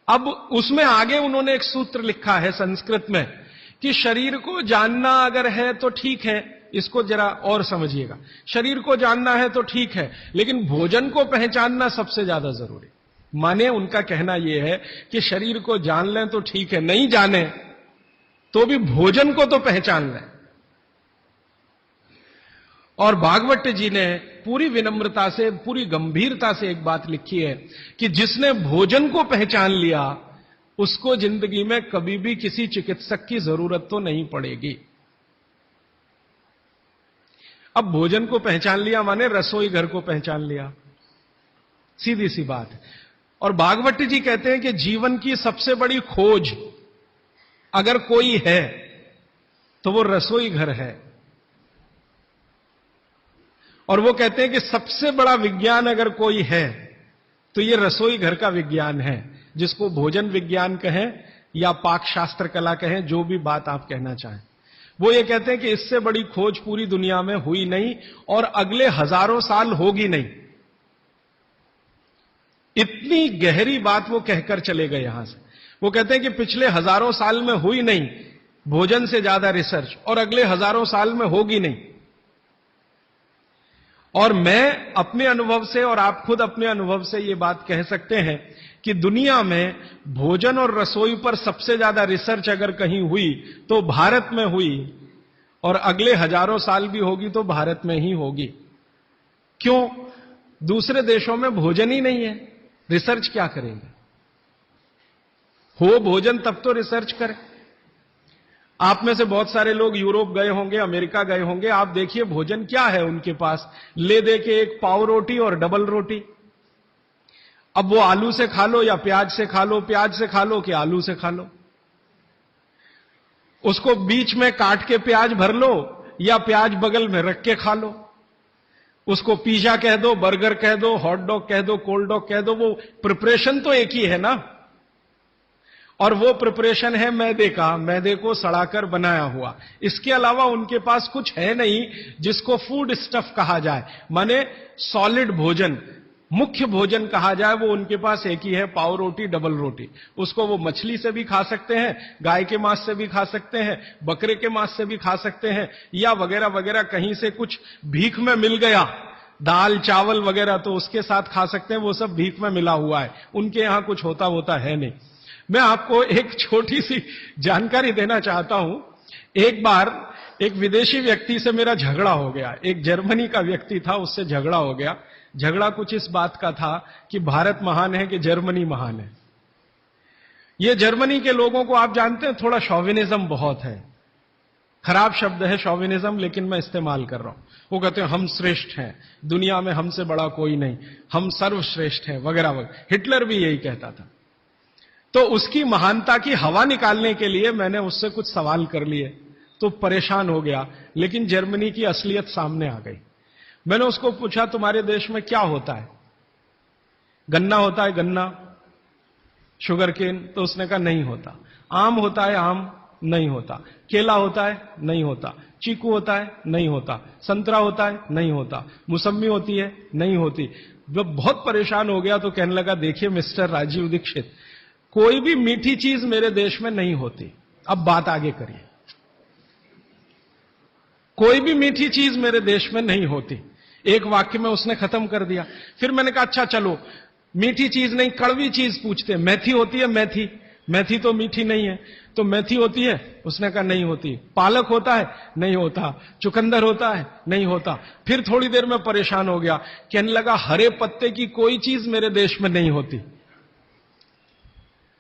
[SPEAKER 2] अब उसमें आगे उन्होंने एक सूत्र लिखा है संस्कृत में कि शरीर को जानना अगर है तो ठीक है, इसको जरा और समझिएगा, शरीर को जानना है तो ठीक है, लेकिन भोजन को पहचानना सबसे ज्यादा जरूरी। माने उनका कहना यह है कि शरीर को जान लें तो ठीक है, नहीं जाने तो भी भोजन को तो पहचान लें। और भागवत जी ने पूरी विनम्रता से, पूरी गंभीरता से एक बात लिखी है कि जिसने भोजन को पहचान लिया उसको जिंदगी में कभी भी किसी चिकित्सक की जरूरत तो नहीं पड़ेगी। अब भोजन को पहचान लिया माने रसोई घर को पहचान लिया, सीधी सी बात है। और भागवत जी कहते हैं कि जीवन की सबसे बड़ी खोज अगर कोई है तो वो रसोई घर है। और वो कहते हैं कि सबसे बड़ा विज्ञान अगर कोई है तो ये रसोई घर का विज्ञान है, जिसको भोजन विज्ञान कहें या पाक शास्त्र कला कहें, जो भी बात आप कहना चाहें। वो ये कहते हैं कि इससे बड़ी खोज पूरी दुनिया में हुई नहीं और अगले हजारों साल होगी नहीं। इतनी गहरी बात वो कहकर चले गए यहां से। वो कहते हैं कि पिछले हजारों साल में हुई नहीं भोजन से ज्यादा रिसर्च, और अगले हजारों साल में होगी नहीं। और मैं अपने अनुभव से और आप खुद अपने अनुभव से ये बात कह सकते हैं कि दुनिया में भोजन और रसोई पर सबसे ज्यादा रिसर्च अगर कहीं हुई तो भारत में हुई, और अगले हजारों साल भी होगी तो भारत में ही होगी। क्यों? दूसरे देशों में भोजन ही नहीं है, रिसर्च क्या करेंगे? हो भोजन तब तो रिसर्च करें। आप में से बहुत सारे लोग यूरोप गए होंगे, अमेरिका गए होंगे, आप देखिए भोजन क्या है उनके पास, ले दे के एक पाव रोटी और डबल रोटी। अब वो आलू से खा लो या प्याज से खा लो, प्याज से खा लो कि आलू से खा लो, उसको बीच में काट के प्याज भर लो या प्याज बगल में रख के खा लो। उसको पिज्जा कह दो, बर्गर कह दो, हॉट डॉग कह दो, कोल्ड डॉग कह दो, वो प्रिपरेशन तो एक ही है ना। और वो प्रिपरेशन है मैदे का, मैदे को सड़ाकर बनाया हुआ। इसके अलावा उनके पास कुछ है नहीं जिसको फूड स्टफ कहा जाए, माने सॉलिड भोजन, मुख्य भोजन कहा जाए, वो उनके पास एक ही है, पाव रोटी डबल रोटी। उसको वो मछली से भी खा सकते हैं, गाय के मांस से भी खा सकते हैं, बकरे के मांस से भी खा सकते हैं, या वगैरह वगैरह कहीं से कुछ भीख में मिल गया, दाल चावल वगैरह, तो उसके साथ खा सकते हैं, वो सब भीख में मिला हुआ है, उनके यहां कुछ होता है नहीं। मैं आपको एक छोटी सी जानकारी देना चाहता हूं। एक बार एक विदेशी व्यक्ति से मेरा झगड़ा हो गया, एक जर्मनी का व्यक्ति था, उससे झगड़ा हो गया। झगड़ा कुछ इस बात का था कि भारत महान है कि जर्मनी महान है। ये जर्मनी के लोगों को आप जानते हैं, थोड़ा शॉविनिज्म बहुत है, खराब शब्द है शॉविनिज्म, लेकिन मैं इस्तेमाल कर रहा हूं। वो कहते हैं हम श्रेष्ठ हैं, दुनिया में हमसे बड़ा कोई नहीं, हम सर्वश्रेष्ठ हैं वगैरह वगैरह। हिटलर भी यही कहता था। तो उसकी महानता की हवा निकालने के लिए मैंने उससे कुछ सवाल कर लिए, तो परेशान हो गया, लेकिन जर्मनी की असलियत सामने आ गई। मैंने उसको पूछा तुम्हारे देश में क्या होता है? गन्ना होता है, गन्ना, शुगर केन? तो उसने कहा नहीं होता। आम होता है? आम नहीं होता। केला होता है? नहीं होता। चीकू होता है? नहीं होता। संतरा होता है? नहीं होता। मौसम्मी होती है? नहीं होती। जब बहुत परेशान हो गया तो कहने लगा देखिए मिस्टर राजीव दीक्षित, कोई भी मीठी चीज मेरे देश में नहीं होती। अब बात आगे करिए। कोई भी मीठी चीज मेरे देश में नहीं होती। एक वाक्य में उसने खत्म कर दिया। फिर मैंने कहा अच्छा चलो, मीठी चीज नहीं कड़वी चीज पूछते हैं। मेथी होती है? मेथी? मेथी तो मीठी नहीं है। तो मेथी होती है? उसने कहा नहीं होती। पालक होता है? नहीं होता। चुकंदर होता है? नहीं होता। फिर थोड़ी देर में परेशान हो गया, कहने लगा हरे पत्ते की कोई चीज मेरे देश में नहीं होती।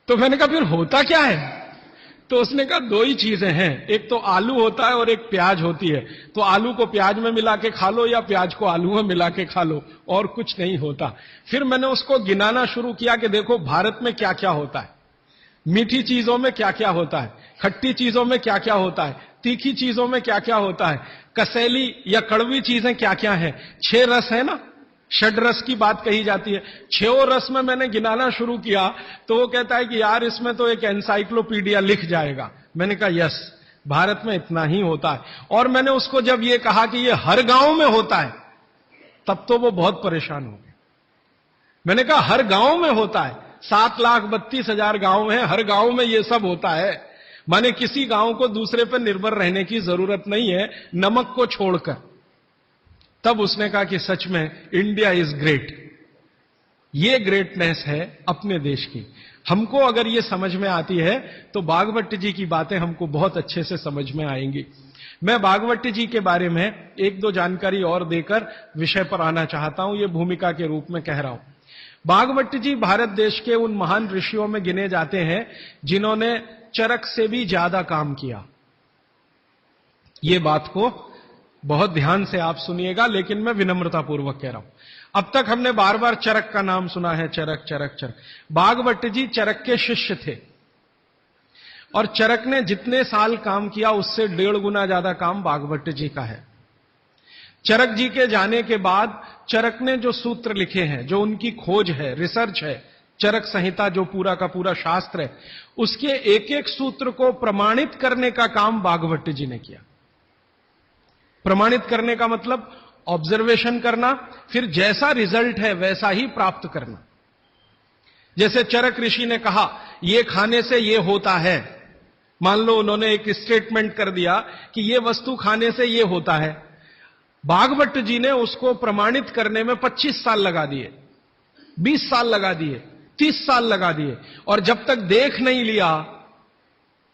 [SPEAKER 2] तो मैंने कहा फिर होता क्या है? तो उसने कहा दो ही चीजें हैं, एक तो आलू होता है और एक प्याज होती है। तो आलू को प्याज में मिला के खा लो या प्याज को आलू में मिला के खा लो, और कुछ नहीं होता। फिर मैंने उसको गिनाना शुरू किया कि देखो भारत में क्या क्या होता है, मीठी चीजों में क्या क्या होता है, खट्टी चीजों में क्या क्या होता है, तीखी चीजों में क्या क्या होता है, कसैली या कड़वी चीजें क्या क्या है। 6 रस है ना, षड रस की बात कही जाती है। 6 रस में मैंने गिनाना शुरू किया तो वो कहता है कि यार इसमें तो एक एनसाइक्लोपीडिया लिख जाएगा। मैंने कहा यस, भारत में इतना ही होता है। और मैंने उसको जब ये कहा कि ये हर गांव में होता है, तब तो वो बहुत परेशान हो गए। मैंने कहा हर गांव में होता है, 7,32,000 गांव हैं, हर गांव में ये सब होता है। माने किसी गांव को दूसरे पर निर्भर रहने की जरूरत नहीं है, नमक को छोड़कर। तब उसने कहा कि सच में इंडिया इज ग्रेट। ये ग्रेटनेस है अपने देश की। हमको अगर ये समझ में आती है तो भागवत जी की बातें हमको बहुत अच्छे से समझ में आएंगी। मैं भागवत जी के बारे में 1-2 जानकारी और देकर विषय पर आना चाहता हूं, ये भूमिका के रूप में कह रहा हूं। भागवत जी भारत देश के उन महान ऋषियों में गिने जाते हैं जिन्होंने चरक से भी ज्यादा काम किया। ये बात को बहुत ध्यान से आप सुनिएगा, लेकिन मैं विनम्रतापूर्वक कह रहा हूं। अब तक हमने बार बार चरक का नाम सुना है, चरक चरक चरक। भागवत जी चरक के शिष्य थे और चरक ने जितने साल काम किया उससे 1.5 गुना ज्यादा काम भागवत जी का है। चरक जी के जाने के बाद चरक ने जो सूत्र लिखे हैं, जो उनकी खोज है, रिसर्च है, चरक संहिता जो पूरा का पूरा शास्त्र है, उसके एक एक सूत्र को प्रमाणित करने का काम भागवत जी ने किया। प्रमाणित करने का मतलब ऑब्जर्वेशन करना, फिर जैसा रिजल्ट है वैसा ही प्राप्त करना। जैसे चरक ऋषि ने कहा ये खाने से ये होता है, मान लो उन्होंने एक स्टेटमेंट कर दिया कि ये वस्तु खाने से ये होता है। भागवत जी ने उसको प्रमाणित करने में 25 साल लगा दिए, 20 साल लगा दिए, 30 साल लगा दिए, और जब तक देख नहीं लिया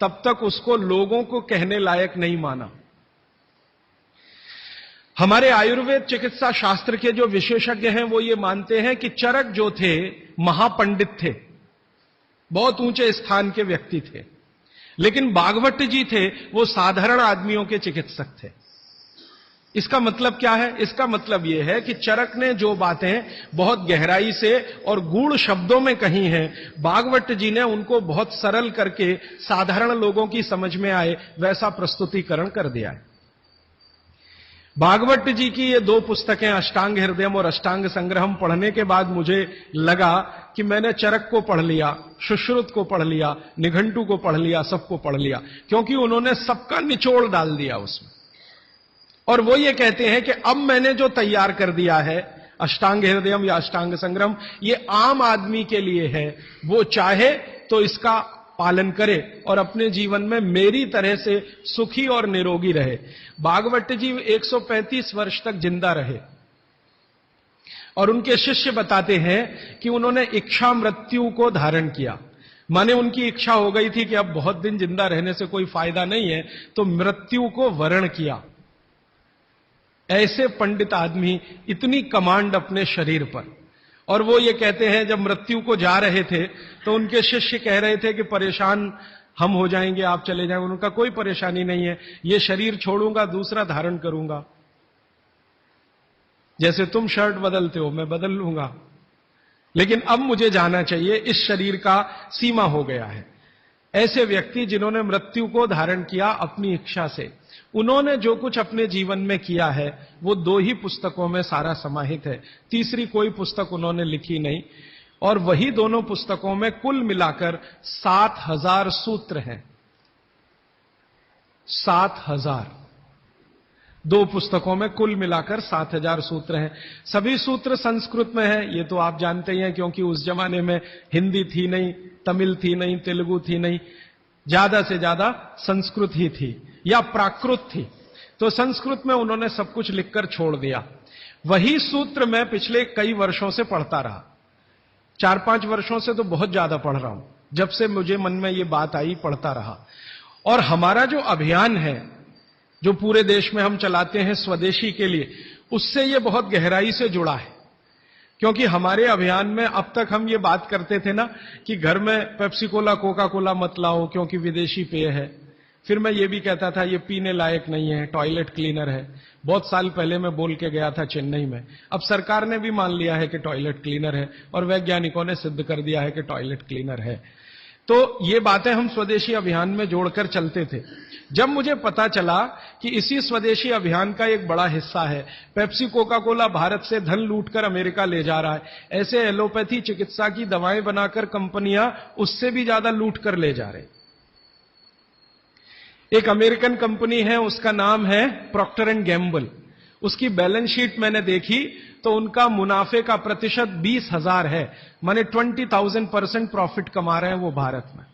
[SPEAKER 2] तब तक उसको लोगों को कहने लायक नहीं माना। हमारे आयुर्वेद चिकित्सा शास्त्र के जो विशेषज्ञ हैं वो ये मानते हैं कि चरक जो थे महापंडित थे, बहुत ऊंचे स्थान के व्यक्ति थे, लेकिन भागवत जी थे वो साधारण आदमियों के चिकित्सक थे। इसका मतलब क्या है? इसका मतलब यह है कि चरक ने जो बातें बहुत गहराई से और गूढ़ शब्दों में कही हैं, भागवत जी ने उनको बहुत सरल करके साधारण लोगों की समझ में आए वैसा प्रस्तुतिकरण कर दिया है। भागवत जी की ये 2 पुस्तकें अष्टांग हृदयम और अष्टांग संग्रहम पढ़ने के बाद मुझे लगा कि मैंने चरक को पढ़ लिया, सुश्रुत को पढ़ लिया, निघंटु को पढ़ लिया, सबको पढ़ लिया, क्योंकि उन्होंने सबका निचोड़ डाल दिया उसमें। और वो ये कहते हैं कि अब मैंने जो तैयार कर दिया है अष्टांग हृदयम या अष्टांग संग्रहम, ये आम आदमी के लिए है। वो चाहे तो इसका पालन करे और अपने जीवन में मेरी तरह से सुखी और निरोगी रहे। भागवत जी 135 वर्ष तक जिंदा रहे और उनके शिष्य बताते हैं कि उन्होंने इच्छा मृत्यु को धारण किया। माने उनकी इच्छा हो गई थी कि अब बहुत दिन जिंदा रहने से कोई फायदा नहीं है, तो मृत्यु को वर्ण किया। ऐसे पंडित आदमी, इतनी कमांड अपने शरीर पर। और वो ये कहते हैं जब मृत्यु को जा रहे थे तो उनके शिष्य कह रहे थे कि परेशान हम हो जाएंगे, आप चले जाएंगे। उनका कोई परेशानी नहीं है, ये शरीर छोड़ूंगा, दूसरा धारण करूंगा। जैसे तुम शर्ट बदलते हो मैं बदल लूंगा, लेकिन अब मुझे जाना चाहिए, इस शरीर का सीमा हो गया है। ऐसे व्यक्ति जिन्होंने मृत्यु को धारण किया अपनी इच्छा से, उन्होंने जो कुछ अपने जीवन में किया है वो 2 ही पुस्तकों में सारा समाहित है। तीसरी कोई पुस्तक उन्होंने लिखी नहीं, और वही दोनों पुस्तकों में कुल मिलाकर 7,000 सूत्र हैं। 7,000, 2 पुस्तकों में कुल मिलाकर 7,000 सूत्र हैं। सभी सूत्र संस्कृत में हैं, ये तो आप जानते ही हैं, क्योंकि उस जमाने में हिंदी थी नहीं, तमिल थी नहीं, तेलुगु थी नहीं, ज्यादा से ज्यादा संस्कृत ही थी या प्राकृत थी। तो संस्कृत में उन्होंने सब कुछ लिखकर छोड़ दिया। वही सूत्र मैं पिछले कई वर्षों से पढ़ता रहा, 4-5 वर्षों से तो बहुत ज्यादा पढ़ रहा हूं। जब से मुझे मन में ये बात आई, पढ़ता रहा। और हमारा जो अभियान है, जो पूरे देश में हम चलाते हैं स्वदेशी के लिए, उससे ये बहुत गहराई से जुड़ा है। क्योंकि हमारे अभियान में अब तक हम ये बात करते थे ना कि घर में पेप्सी कोला, कोका कोला मत लाओ क्योंकि विदेशी पेय है। फिर मैं ये भी कहता था ये पीने लायक नहीं है, टॉयलेट क्लीनर है। बहुत साल पहले मैं बोल के गया था चेन्नई में। अब सरकार ने भी मान लिया है कि टॉयलेट क्लीनर है और वैज्ञानिकों ने सिद्ध कर दिया है कि टॉयलेट क्लीनर है। तो ये बातें हम स्वदेशी अभियान में जोड़कर चलते थे। जब मुझे पता चला कि इसी स्वदेशी अभियान का एक बड़ा हिस्सा है, पेप्सी कोका कोला भारत से धन लूटकर अमेरिका ले जा रहा है, ऐसे एलोपैथी चिकित्सा की दवाएं बनाकर कंपनियां उससे भी ज्यादा लूट कर ले जा रहे। एक अमेरिकन कंपनी है, उसका नाम है प्रॉक्टर एंड गैम्बल। उसकी बैलेंस शीट मैंने देखी तो उनका मुनाफे का प्रतिशत 20,000 है, माने 20,000% प्रॉफिट कमा रहे हैं वो भारत में।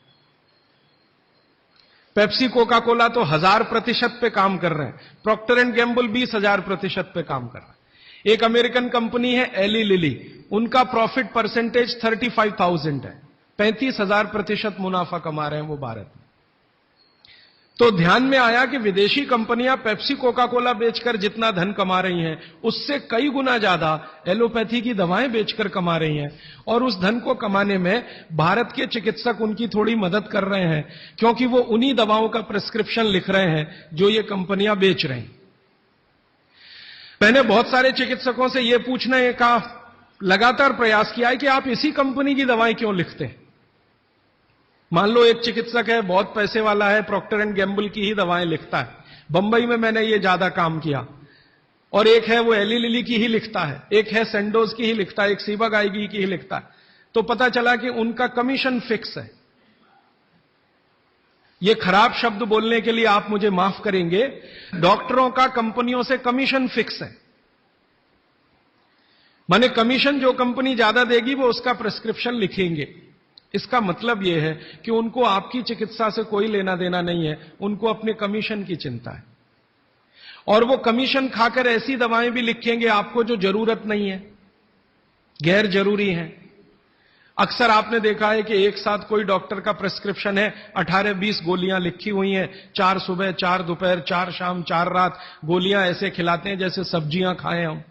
[SPEAKER 2] पेप्सी कोका कोला तो 1000% पे काम कर रहे हैं, प्रॉक्टर एंड गैम्बल 20,000% पे काम कर रहा है। एक अमेरिकन कंपनी है एली लिली, उनका प्रॉफिट परसेंटेज 35,000 है, 35,000% मुनाफा कमा रहे हैं वो भारत में। तो ध्यान में आया कि विदेशी कंपनियां पेप्सी कोका कोला बेचकर जितना धन कमा रही हैं, उससे कई गुना ज्यादा एलोपैथी की दवाएं बेचकर कमा रही हैं। और उस धन को कमाने में भारत के चिकित्सक उनकी थोड़ी मदद कर रहे हैं, क्योंकि वो उन्हीं दवाओं का प्रिस्क्रिप्शन लिख रहे हैं जो ये कंपनियां बेच रही हैं। मैंने बहुत सारे चिकित्सकों से यह पूछने का लगातार प्रयास किया है कि आप इसी कंपनी की दवाएं क्यों लिखते हैं। मान लो एक चिकित्सक है, बहुत पैसे वाला है, प्रॉक्टर एंड गैम्बल की ही दवाएं लिखता है। बंबई में मैंने ये ज्यादा काम किया। और एक है वो एली लिली की ही लिखता है, एक है सेंडोज की ही लिखता है, एक सीबागाइगी की ही लिखता है। तो पता चला कि उनका कमीशन फिक्स है। ये खराब शब्द बोलने के लिए आप मुझे माफ करेंगे, डॉक्टरों का कंपनियों से कमीशन फिक्स है। माने कमीशन जो कंपनी ज्यादा देगी वो उसका प्रिस्क्रिप्शन लिखेंगे। इसका मतलब यह है कि उनको आपकी चिकित्सा से कोई लेना देना नहीं है, उनको अपने कमीशन की चिंता है। और वो कमीशन खाकर ऐसी दवाएं भी लिखेंगे आपको जो जरूरत नहीं है, गैर जरूरी है। अक्सर आपने देखा है कि एक साथ कोई डॉक्टर का प्रिस्क्रिप्शन है, 18-20 गोलियां लिखी हुई हैं, 4 सुबह 4 दोपहर 4 शाम 4 रात गोलियां ऐसे खिलाते हैं जैसे सब्जियां खाएं हम।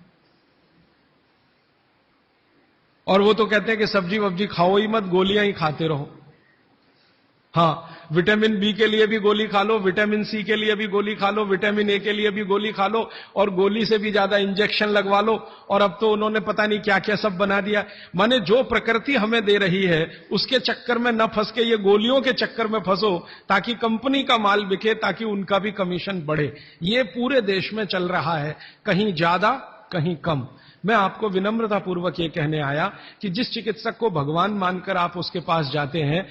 [SPEAKER 2] और वो तो कहते हैं कि सब्जी वब्जी खाओ ही मत, गोलियां ही खाते रहो। हाँ, विटामिन बी के लिए भी गोली खा लो, विटामिन सी के लिए भी गोली खा लो, विटामिन ए के लिए भी गोली खा लो, और गोली से भी ज्यादा इंजेक्शन लगवा लो। और अब तो उन्होंने पता नहीं क्या क्या सब बना दिया। माने जो प्रकृति हमें दे रही है उसके चक्कर में न फंस के ये गोलियों के चक्कर में फंसो, ताकि कंपनी का माल बिके, ताकि उनका भी कमीशन बढ़े। ये पूरे देश में चल रहा है, कहीं ज्यादा कहीं कम। मैं आपको विनम्रतापूर्वक ये कहने आया कि जिस चिकित्सक को भगवान मानकर आप उसके पास जाते हैं,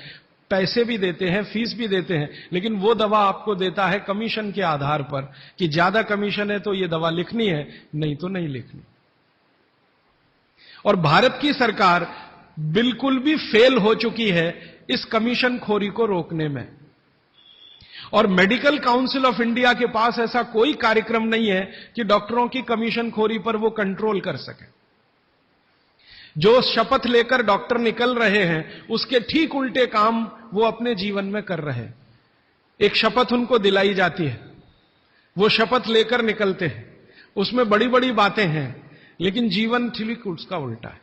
[SPEAKER 2] पैसे भी देते हैं, फीस भी देते हैं, लेकिन वो दवा आपको देता है कमीशन के आधार पर कि ज्यादा कमीशन है तो ये दवा लिखनी है, नहीं तो नहीं लिखनी। और भारत की सरकार बिल्कुल भी फेल हो चुकी है इस कमीशन खोरी को रोकने में। और मेडिकल काउंसिल ऑफ इंडिया के पास ऐसा कोई कार्यक्रम नहीं है कि डॉक्टरों की कमीशन खोरी पर वो कंट्रोल कर सके। जो शपथ लेकर डॉक्टर निकल रहे हैं उसके ठीक उल्टे काम वो अपने जीवन में कर रहे हैं। एक शपथ उनको दिलाई जाती है, वो शपथ लेकर निकलते हैं, उसमें बड़ी बड़ी बातें हैं, लेकिन जीवन ठीक उसका उल्टा है।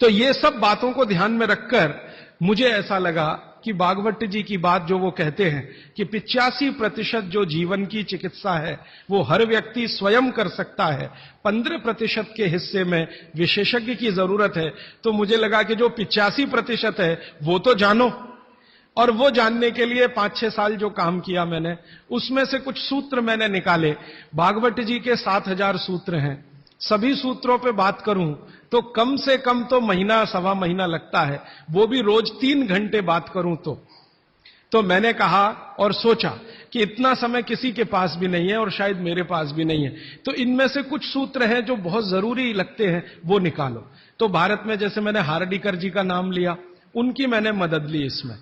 [SPEAKER 2] तो ये सब बातों को ध्यान में रखकर मुझे ऐसा लगा कि भागवत जी की बात जो वो कहते हैं कि 85% जो जीवन की चिकित्सा है वो हर व्यक्ति स्वयं कर सकता है, 15% के हिस्से में विशेषज्ञ की जरूरत है। तो मुझे लगा कि जो 85% है वो तो जानो। और वो जानने के लिए 5-6 साल जो काम किया मैंने, उसमें से कुछ सूत्र मैंने निकाले। भागवत जी के 7,000 सूत्र हैं। सभी सूत्रों पे बात करूं तो कम से कम तो महीना सवा महीना लगता है, वो भी रोज 3 घंटे बात करूं तो मैंने कहा और सोचा कि इतना समय किसी के पास भी नहीं है और शायद मेरे पास भी नहीं है, तो इनमें से कुछ सूत्र हैं जो बहुत जरूरी लगते हैं, वो निकालो। तो भारत में जैसे मैंने हार्डीकर जी का नाम लिया, उनकी मैंने मदद ली इसमें।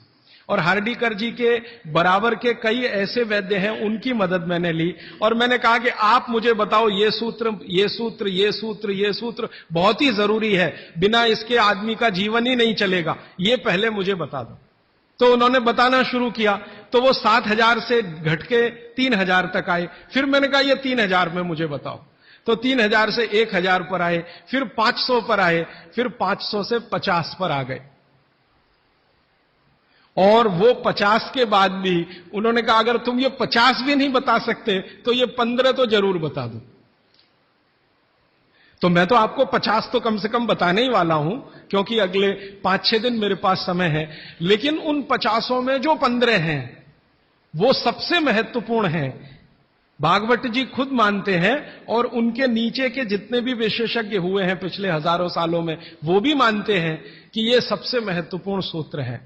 [SPEAKER 2] और हार्डीकर जी के बराबर के कई ऐसे वैद्य हैं, उनकी मदद मैंने ली और मैंने कहा कि आप मुझे बताओ ये सूत्र, ये सूत्र, ये सूत्र, ये सूत्र बहुत ही जरूरी है, बिना इसके आदमी का जीवन ही नहीं चलेगा, ये पहले मुझे बता दो। तो उन्होंने बताना शुरू किया, तो वो 7,000 से घट के 3,000 तक आए। फिर मैंने कहा ये 3,000 में मुझे बताओ, तो 3,000 से 1,000 पर आए, फिर 500 पर आए, फिर 500 से 50 पर आ गए। और वो 50 के बाद भी उन्होंने कहा अगर तुम ये 50 भी नहीं बता सकते तो ये 15 तो जरूर बता दो। तो मैं तो आपको 50 तो कम से कम बताने ही वाला हूं, क्योंकि अगले 5-6 दिन मेरे पास समय है, लेकिन उन 50 में जो 15 हैं वो सबसे महत्वपूर्ण हैं। भागवत जी खुद मानते हैं और उनके नीचे के जितने भी विशेषज्ञ हुए हैं पिछले हजारों सालों में, वो भी मानते हैं कि ये सबसे महत्वपूर्ण सूत्र है।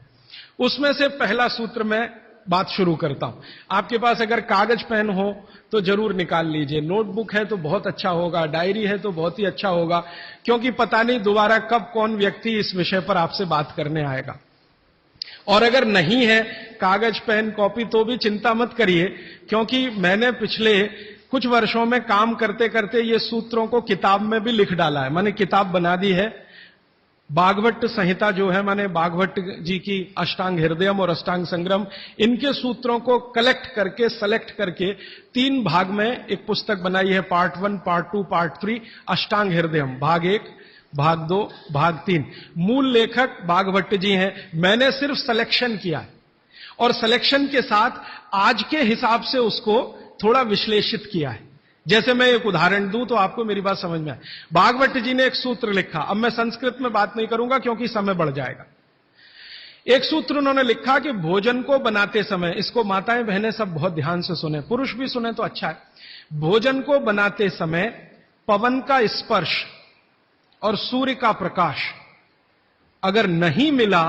[SPEAKER 2] उसमें से पहला सूत्र मैं बात शुरू करता हूं। आपके पास अगर कागज पेन हो तो जरूर निकाल लीजिए, नोटबुक है तो बहुत अच्छा होगा, डायरी है तो बहुत ही अच्छा होगा, क्योंकि पता नहीं दोबारा कब कौन व्यक्ति इस विषय पर आपसे बात करने आएगा। और अगर नहीं है कागज पेन कॉपी तो भी चिंता मत करिए, क्योंकि मैंने पिछले कुछ वर्षों में काम करते करते ये सूत्रों को किताब में भी लिख डाला है। मैंने किताब बना दी है, भागवत संहिता जो है, माने भागवत जी की अष्टांग हृदयम और अष्टांग संग्रम, इनके सूत्रों को कलेक्ट करके सेलेक्ट करके 3 भाग में एक पुस्तक बनाई है, पार्ट 1, पार्ट 2, पार्ट 3, अष्टांग हृदयम, भाग 1, भाग 2, भाग 3। मूल लेखक भागवत जी हैं, मैंने सिर्फ सिलेक्शन किया है और सिलेक्शन के साथ आज के हिसाब से उसको थोड़ा विश्लेषित किया है। जैसे मैं एक उदाहरण दूं तो आपको मेरी बात समझ में आए। भागवत जी ने एक सूत्र लिखा, अब मैं संस्कृत में बात नहीं करूंगा क्योंकि समय बढ़ जाएगा। एक सूत्र उन्होंने लिखा कि भोजन को बनाते समय, इसको माताएं बहनें सब बहुत ध्यान से सुने, पुरुष भी सुने तो अच्छा है। भोजन को बनाते समय पवन का स्पर्श और सूर्य का प्रकाश अगर नहीं मिला,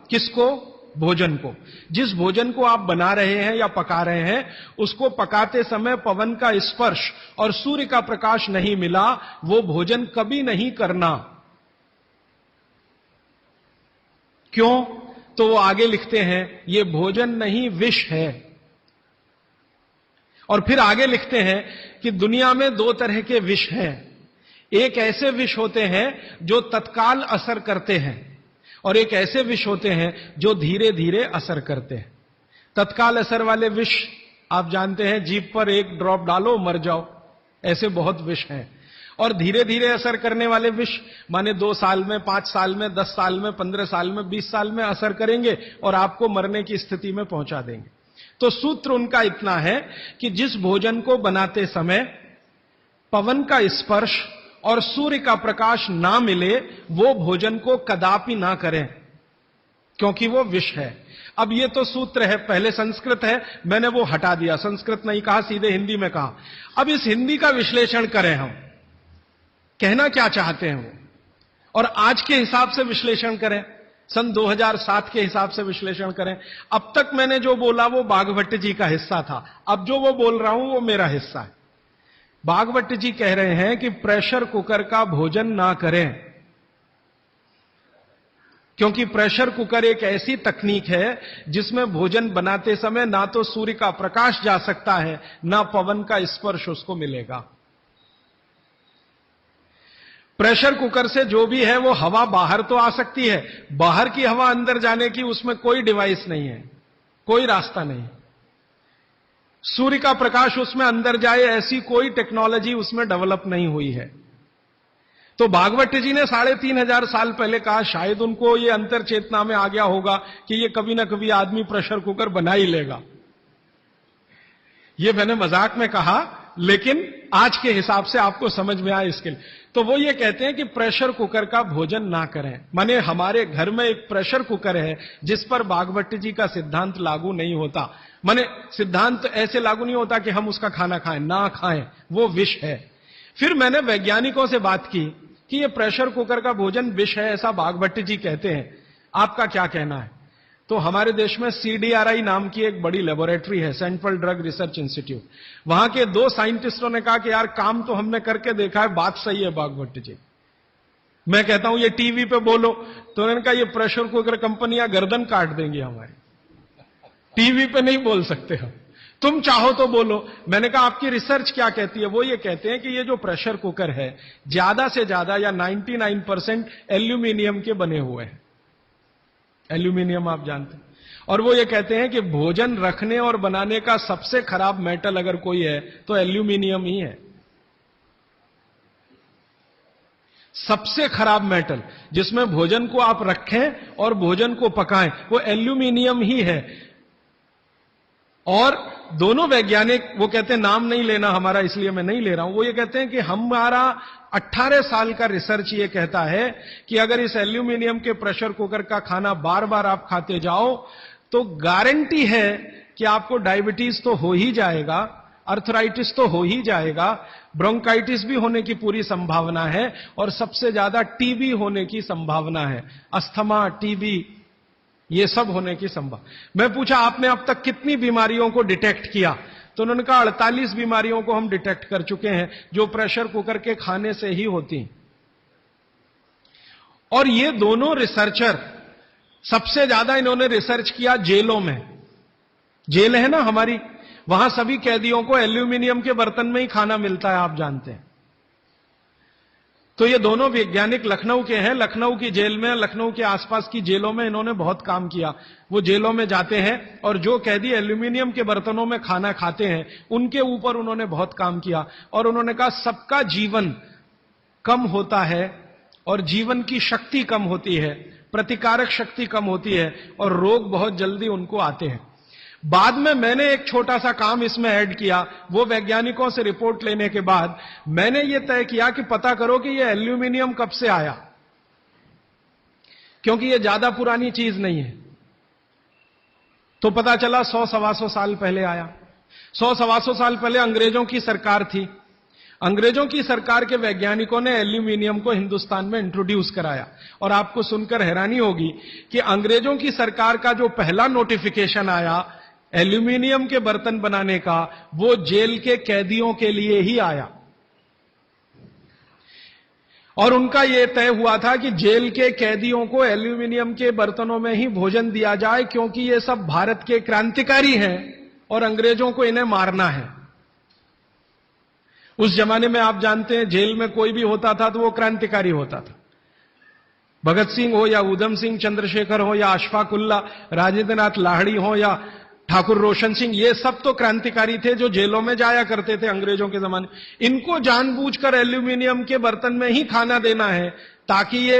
[SPEAKER 2] किसको? भोजन को। जिस भोजन को आप बना रहे हैं या पका रहे हैं, उसको पकाते समय पवन का स्पर्श और सूर्य का प्रकाश नहीं मिला, वो भोजन कभी नहीं करना। क्यों? तो वो आगे लिखते हैं, ये भोजन नहीं विष है। और फिर आगे लिखते हैं कि दुनिया में 2 तरह के विष हैं। एक ऐसे विष होते हैं जो तत्काल असर करते हैं और एक ऐसे विष होते हैं जो धीरे धीरे असर करते हैं। तत्काल असर वाले विष आप जानते हैं, जीभ पर 1 ड्रॉप डालो मर जाओ, ऐसे बहुत विष हैं। और धीरे धीरे असर करने वाले विष माने 2 साल में, 5 साल में, 10 साल में, 15 साल में, 20 साल में असर करेंगे और आपको मरने की स्थिति में पहुंचा देंगे। तो सूत्र उनका इतना है कि जिस भोजन को बनाते समय पवन का स्पर्श और सूर्य का प्रकाश ना मिले, वो भोजन को कदापि ना करें, क्योंकि वो विष है। अब ये तो सूत्र है, पहले संस्कृत है, मैंने वो हटा दिया, संस्कृत नहीं कहा, सीधे हिंदी में कहा। अब इस हिंदी का विश्लेषण करें, हम कहना क्या चाहते हैं वो, और आज के हिसाब से विश्लेषण करें, सन 2007 के हिसाब से विश्लेषण करें। अब तक मैंने जो बोला वो भागवत जी का हिस्सा था, अब जो वो बोल रहा हूं वो मेरा हिस्सा है। भागवत जी कह रहे हैं कि प्रेशर कुकर का भोजन ना करें, क्योंकि प्रेशर कुकर एक ऐसी तकनीक है जिसमें भोजन बनाते समय ना तो सूर्य का प्रकाश जा सकता है, ना पवन का स्पर्श उसको मिलेगा। प्रेशर कुकर से जो भी है वो हवा बाहर तो आ सकती है, बाहर की हवा अंदर जाने की उसमें कोई डिवाइस नहीं है, कोई रास्ता नहीं। सूर्य का प्रकाश उसमें अंदर जाए ऐसी कोई टेक्नोलॉजी उसमें डेवलप नहीं हुई है। तो भागवत जी ने 3,500 साल पहले कहा, शायद उनको ये अंतर चेतना में आ गया होगा कि ये कभी ना कभी आदमी प्रेशर कुकर बना ही लेगा। ये मैंने मजाक में कहा, लेकिन आज के हिसाब से आपको समझ में आए इसके लिए। तो वो ये कहते हैं कि प्रेशर कुकर का भोजन ना करें, माने हमारे घर में एक प्रेशर कुकर है जिस पर भागवत जी का सिद्धांत लागू नहीं होता। माने सिद्धांत ऐसे लागू नहीं होता कि हम उसका खाना खाएं, ना खाएं, वो विष है। फिर मैंने वैज्ञानिकों से बात की कि ये प्रेशर कुकर का भोजन विष है, ऐसा भागवत जी कहते हैं, आपका क्या कहना है? तो हमारे देश में CDRI नाम की एक बड़ी लेबोरेटरी है, सेंट्रल ड्रग रिसर्च इंस्टीट्यूट। वहां के 2 साइंटिस्टों ने कहा कि यार काम तो हमने करके देखा है, बात सही है भागवत जी। मैं कहता हूं ये टीवी पे बोलो, तो उन्होंने कहा ये प्रेशर कुकर कंपनियां गर्दन काट देंगी हमारी। टीवी पे नहीं बोल सकते हम, तुम चाहो तो बोलो। मैंने कहा आपकी रिसर्च क्या कहती है? वो ये कहते हैं कि ये जो प्रेशर कुकर है ज्यादा से ज्यादा या 99% एल्यूमिनियम के बने हुए हैं। एल्यूमिनियम आप जानते हैं। और वो ये कहते हैं कि भोजन रखने और बनाने का सबसे खराब मेटल अगर कोई है तो एल्यूमिनियम ही है। सबसे खराब मेटल जिसमें भोजन को आप रखें और भोजन को पकाएं वो एल्यूमिनियम ही है। और दोनों वैज्ञानिक, वो कहते हैं नाम नहीं लेना हमारा इसलिए मैं नहीं ले रहा हूं, वो ये कहते हैं कि हमारा 18 साल का रिसर्च ये कहता है कि अगर इस एल्यूमिनियम के प्रेशर कुकर का खाना बार बार आप खाते जाओ तो गारंटी है कि आपको डायबिटीज तो हो ही जाएगा, अर्थराइटिस तो हो ही जाएगा, ब्रोंकाइटिस भी होने की पूरी संभावना है और सबसे ज्यादा टीबी होने की संभावना है। अस्थमा, टीबी, ये सब होने की संभावना। मैं पूछा आपने अब तक कितनी बीमारियों को डिटेक्ट किया? तो उन्होंने कहा 48 बीमारियों को हम डिटेक्ट कर चुके हैं जो प्रेशर कुकर के खाने से ही होती हैं। और ये दोनों रिसर्चर सबसे ज्यादा इन्होंने रिसर्च किया जेलों में। जेल है ना हमारी, वहां सभी कैदियों को एल्यूमिनियम के बर्तन में ही खाना मिलता है, आप जानते हैं। तो ये दोनों वैज्ञानिक लखनऊ के हैं। लखनऊ की जेल में, लखनऊ के आसपास की जेलों में इन्होंने बहुत काम किया। वो जेलों में जाते हैं और जो कैदी एल्यूमिनियम के बर्तनों में खाना खाते हैं उनके ऊपर उन्होंने बहुत काम किया। और उन्होंने कहा सबका जीवन कम होता है और जीवन की शक्ति कम होती है, प्रतिकारक शक्ति कम होती है और रोग बहुत जल्दी उनको आते हैं। बाद में मैंने एक छोटा सा काम इसमें ऐड किया। वो वैज्ञानिकों से रिपोर्ट लेने के बाद मैंने ये तय किया कि पता करो कि ये एल्यूमिनियम कब से आया, क्योंकि ये ज्यादा पुरानी चीज नहीं है। तो पता चला 100-125 साल पहले आया। 100-125 साल पहले अंग्रेजों की सरकार थी। अंग्रेजों की सरकार के वैज्ञानिकों ने एल्यूमिनियम को हिंदुस्तान में इंट्रोड्यूस कराया। और आपको सुनकर हैरानी होगी कि अंग्रेजों की सरकार का जो पहला नोटिफिकेशन आया एल्यूमिनियम के बर्तन बनाने का, वो जेल के कैदियों के लिए ही आया। और उनका यह तय हुआ था कि जेल के कैदियों को एल्यूमिनियम के बर्तनों में ही भोजन दिया जाए, क्योंकि ये सब भारत के क्रांतिकारी हैं और अंग्रेजों को इन्हें मारना है। उस जमाने में आप जानते हैं जेल में कोई भी होता था तो वो क्रांतिकारी होता था। भगत सिंह हो या उधम सिंह, चंद्रशेखर हो या अशफाक उल्ला, राजेंद्र नाथ लाहिड़ी हो या ठाकुर रोशन सिंह, ये सब तो क्रांतिकारी थे जो जेलों में जाया करते थे अंग्रेजों के जमाने। इनको जानबूझकर एल्यूमिनियम के बर्तन में ही खाना देना है ताकि ये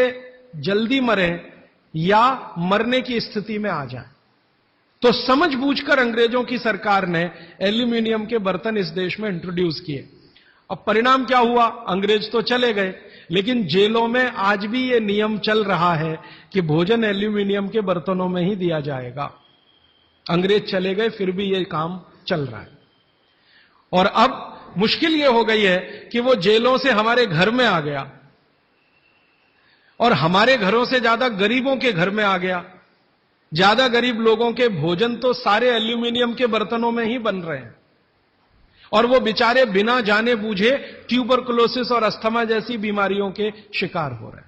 [SPEAKER 2] जल्दी मरे या मरने की स्थिति में आ जाए। तो समझबूझकर अंग्रेजों की सरकार ने एल्यूमिनियम के बर्तन इस देश में इंट्रोड्यूस किए। अब परिणाम क्या हुआ? अंग्रेज तो चले गए, लेकिन जेलों में आज भी ये नियम चल रहा है कि भोजन एल्यूमिनियम के बर्तनों में ही दिया जाएगा। अंग्रेज चले गए फिर भी ये काम चल रहा है। और अब मुश्किल ये हो गई है कि वो जेलों से हमारे घर में आ गया और हमारे घरों से ज्यादा गरीबों के घर में आ गया। ज्यादा गरीब लोगों के भोजन तो सारे एल्यूमिनियम के बर्तनों में ही बन रहे हैं और वो बेचारे बिना जाने बूझे ट्यूबरकुलोसिस और अस्थमा जैसी बीमारियों के शिकार हो रहे हैं।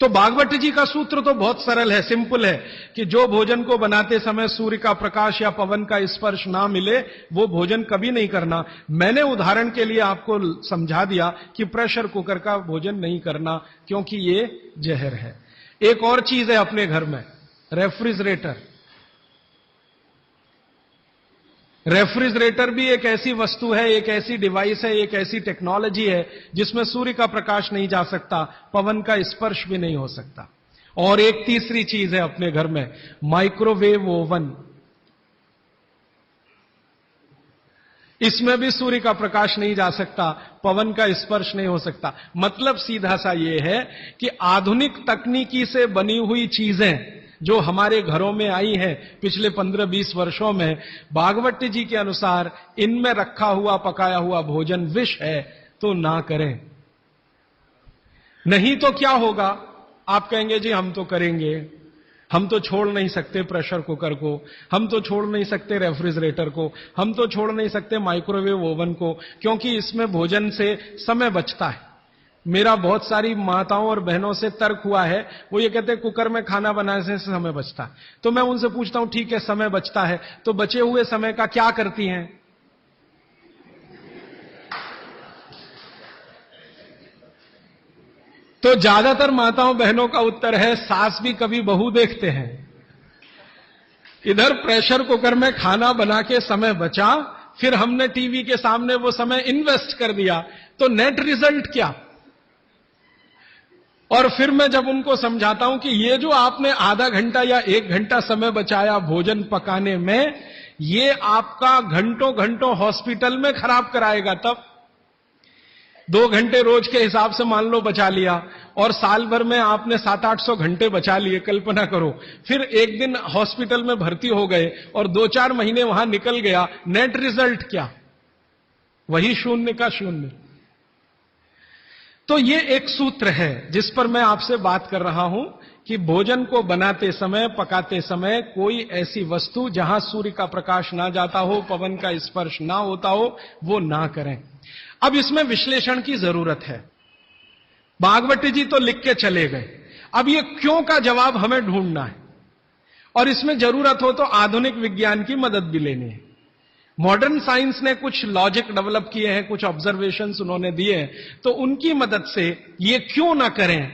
[SPEAKER 2] तो भागवत जी का सूत्र तो बहुत सरल है, सिंपल है कि जो भोजन को बनाते समय सूर्य का प्रकाश या पवन का स्पर्श ना मिले वो भोजन कभी नहीं करना। मैंने उदाहरण के लिए आपको समझा दिया कि प्रेशर कुकर का भोजन नहीं करना क्योंकि ये जहर है। एक और चीज है अपने घर में, रेफ्रिजरेटर। रेफ्रिजरेटर भी एक ऐसी वस्तु है, एक ऐसी डिवाइस है, एक ऐसी टेक्नोलॉजी है जिसमें सूर्य का प्रकाश नहीं जा सकता, पवन का स्पर्श भी नहीं हो सकता। और एक तीसरी चीज है अपने घर में, माइक्रोवेव ओवन। इसमें भी सूर्य का प्रकाश नहीं जा सकता, पवन का स्पर्श नहीं हो सकता। मतलब सीधा सा यह है कि आधुनिक तकनीकी से बनी हुई चीजें जो हमारे घरों में आई हैं पिछले 15-20 वर्षों में, भागवत जी के अनुसार इनमें रखा हुआ पकाया हुआ भोजन विष है, तो ना करें। नहीं तो क्या होगा? आप कहेंगे जी हम तो करेंगे, हम तो छोड़ नहीं सकते प्रेशर कुकर को, हम तो छोड़ नहीं सकते रेफ्रिजरेटर को, हम तो छोड़ नहीं सकते माइक्रोवेव ओवन को, क्योंकि इसमें भोजन से समय बचता है। मेरा बहुत सारी माताओं और बहनों से तर्क हुआ है, वो ये कहते हैं कुकर में खाना बनाने से समय बचता है। तो मैं उनसे पूछता हूं ठीक है समय बचता है, तो बचे हुए समय का क्या करती हैं? तो ज्यादातर माताओं बहनों का उत्तर है सास भी कभी बहू देखते हैं। इधर प्रेशर कुकर में खाना बना के समय बचा, फिर हमने टीवी के सामने वो समय इन्वेस्ट कर दिया, तो नेट रिजल्ट क्या? और फिर मैं जब उनको समझाता हूं कि ये जो आपने आधा घंटा या 1 घंटा समय बचाया भोजन पकाने में, ये आपका घंटों घंटों हॉस्पिटल में खराब कराएगा। तब 2 घंटे रोज के हिसाब से मान लो बचा लिया, और साल भर में आपने 700-800 घंटे बचा लिए, कल्पना करो। फिर एक दिन हॉस्पिटल में भर्ती हो गए और 2-4 महीने वहां निकल गया, नेट रिजल्ट क्या? वही 0 का 0। तो ये एक सूत्र है जिस पर मैं आपसे बात कर रहा हूं कि भोजन को बनाते समय, पकाते समय कोई ऐसी वस्तु जहां सूर्य का प्रकाश ना जाता हो, पवन का स्पर्श ना होता हो, वो ना करें। अब इसमें विश्लेषण की जरूरत है। भागवती जी तो लिख के चले गए, अब ये क्यों का जवाब हमें ढूंढना है, और इसमें जरूरत हो तो आधुनिक विज्ञान की मदद भी लेनी है। मॉडर्न साइंस ने कुछ लॉजिक डेवलप किए हैं, कुछ ऑब्जर्वेशंस उन्होंने दिए हैं, तो उनकी मदद से ये क्यों ना करें,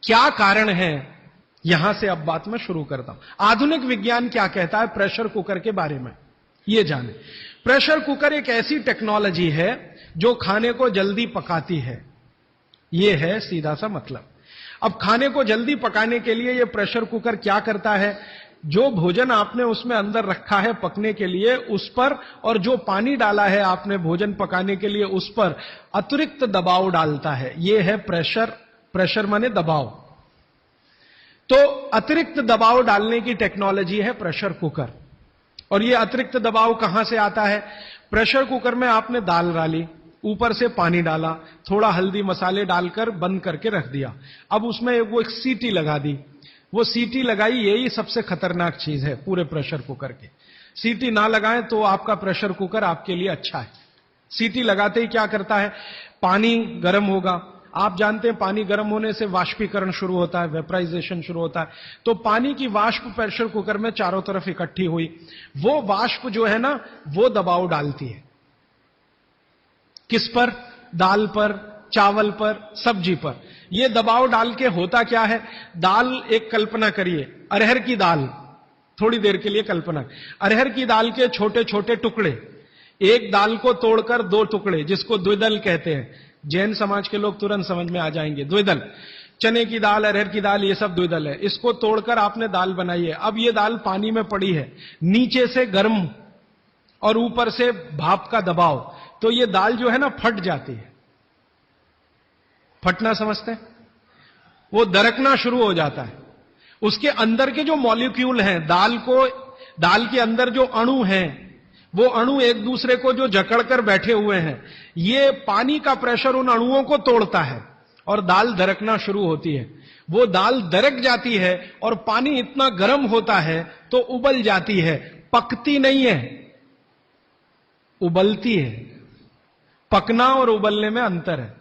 [SPEAKER 2] क्या कारण है, यहां से अब बात मैं शुरू करता हूं। आधुनिक विज्ञान क्या कहता है प्रेशर कुकर के बारे में, ये जाने। प्रेशर कुकर एक ऐसी टेक्नोलॉजी है जो खाने को जल्दी पकाती है, ये है सीधा सा मतलब। अब खाने को जल्दी पकाने के लिए ये प्रेशर कुकर क्या करता है, जो भोजन आपने उसमें अंदर रखा है पकने के लिए, उस पर, और जो पानी डाला है आपने भोजन पकाने के लिए, उस पर अतिरिक्त दबाव डालता है। यह है प्रेशर। प्रेशर माने दबाव। तो अतिरिक्त दबाव डालने की टेक्नोलॉजी है प्रेशर कुकर। और यह अतिरिक्त दबाव कहां से आता है? प्रेशर कुकर में आपने दाल डाली, ऊपर से पानी डाला, थोड़ा हल्दी मसाले डालकर बंद करके रख दिया। अब उसमें वो एक सीटी लगा दी। वो सीटी लगाई, यही सबसे खतरनाक चीज है पूरे प्रेशर कुकर की। सीटी ना लगाएं तो आपका प्रेशर कुकर आपके लिए अच्छा है। सीटी लगाते ही क्या करता है, पानी गर्म होगा। आप जानते हैं पानी गर्म होने से वाष्पीकरण शुरू होता है, वेपराइजेशन शुरू होता है। तो पानी की वाष्प प्रेशर कुकर में चारों तरफ इकट्ठी हुई, वो वाष्प जो है ना, वो दबाव डालती है। किस पर? दाल पर, चावल पर, सब्जी पर। यह दबाव डाल के होता क्या है, दाल, एक कल्पना करिए, अरहर की दाल, थोड़ी देर के लिए कल्पना, अरहर की दाल के छोटे छोटे टुकड़े, एक दाल को तोड़कर 2 टुकड़े, जिसको द्विदल कहते हैं। जैन समाज के लोग तुरंत समझ में आ जाएंगे। द्विदल, चने की दाल, अरहर की दाल, ये सब द्विदल है। इसको तोड़कर आपने दाल बनाई है। अब ये दाल पानी में पड़ी है, नीचे से गर्म और ऊपर से भाप का दबाव, तो ये दाल जो है ना फट जाती है। फटना समझते हैं? वो दरकना शुरू हो जाता है। उसके अंदर के जो मॉलिक्यूल हैं, दाल के अंदर जो अणु हैं, वो अणु एक दूसरे को जो जकड़कर बैठे हुए हैं, ये पानी का प्रेशर उन अणुओं को तोड़ता है और दाल दरकना शुरू होती है। वो दाल दरक जाती है और पानी इतना गर्म होता है तो उबल जाती है, पकती नहीं है, उबलती है। पकना और उबलने में अंतर है।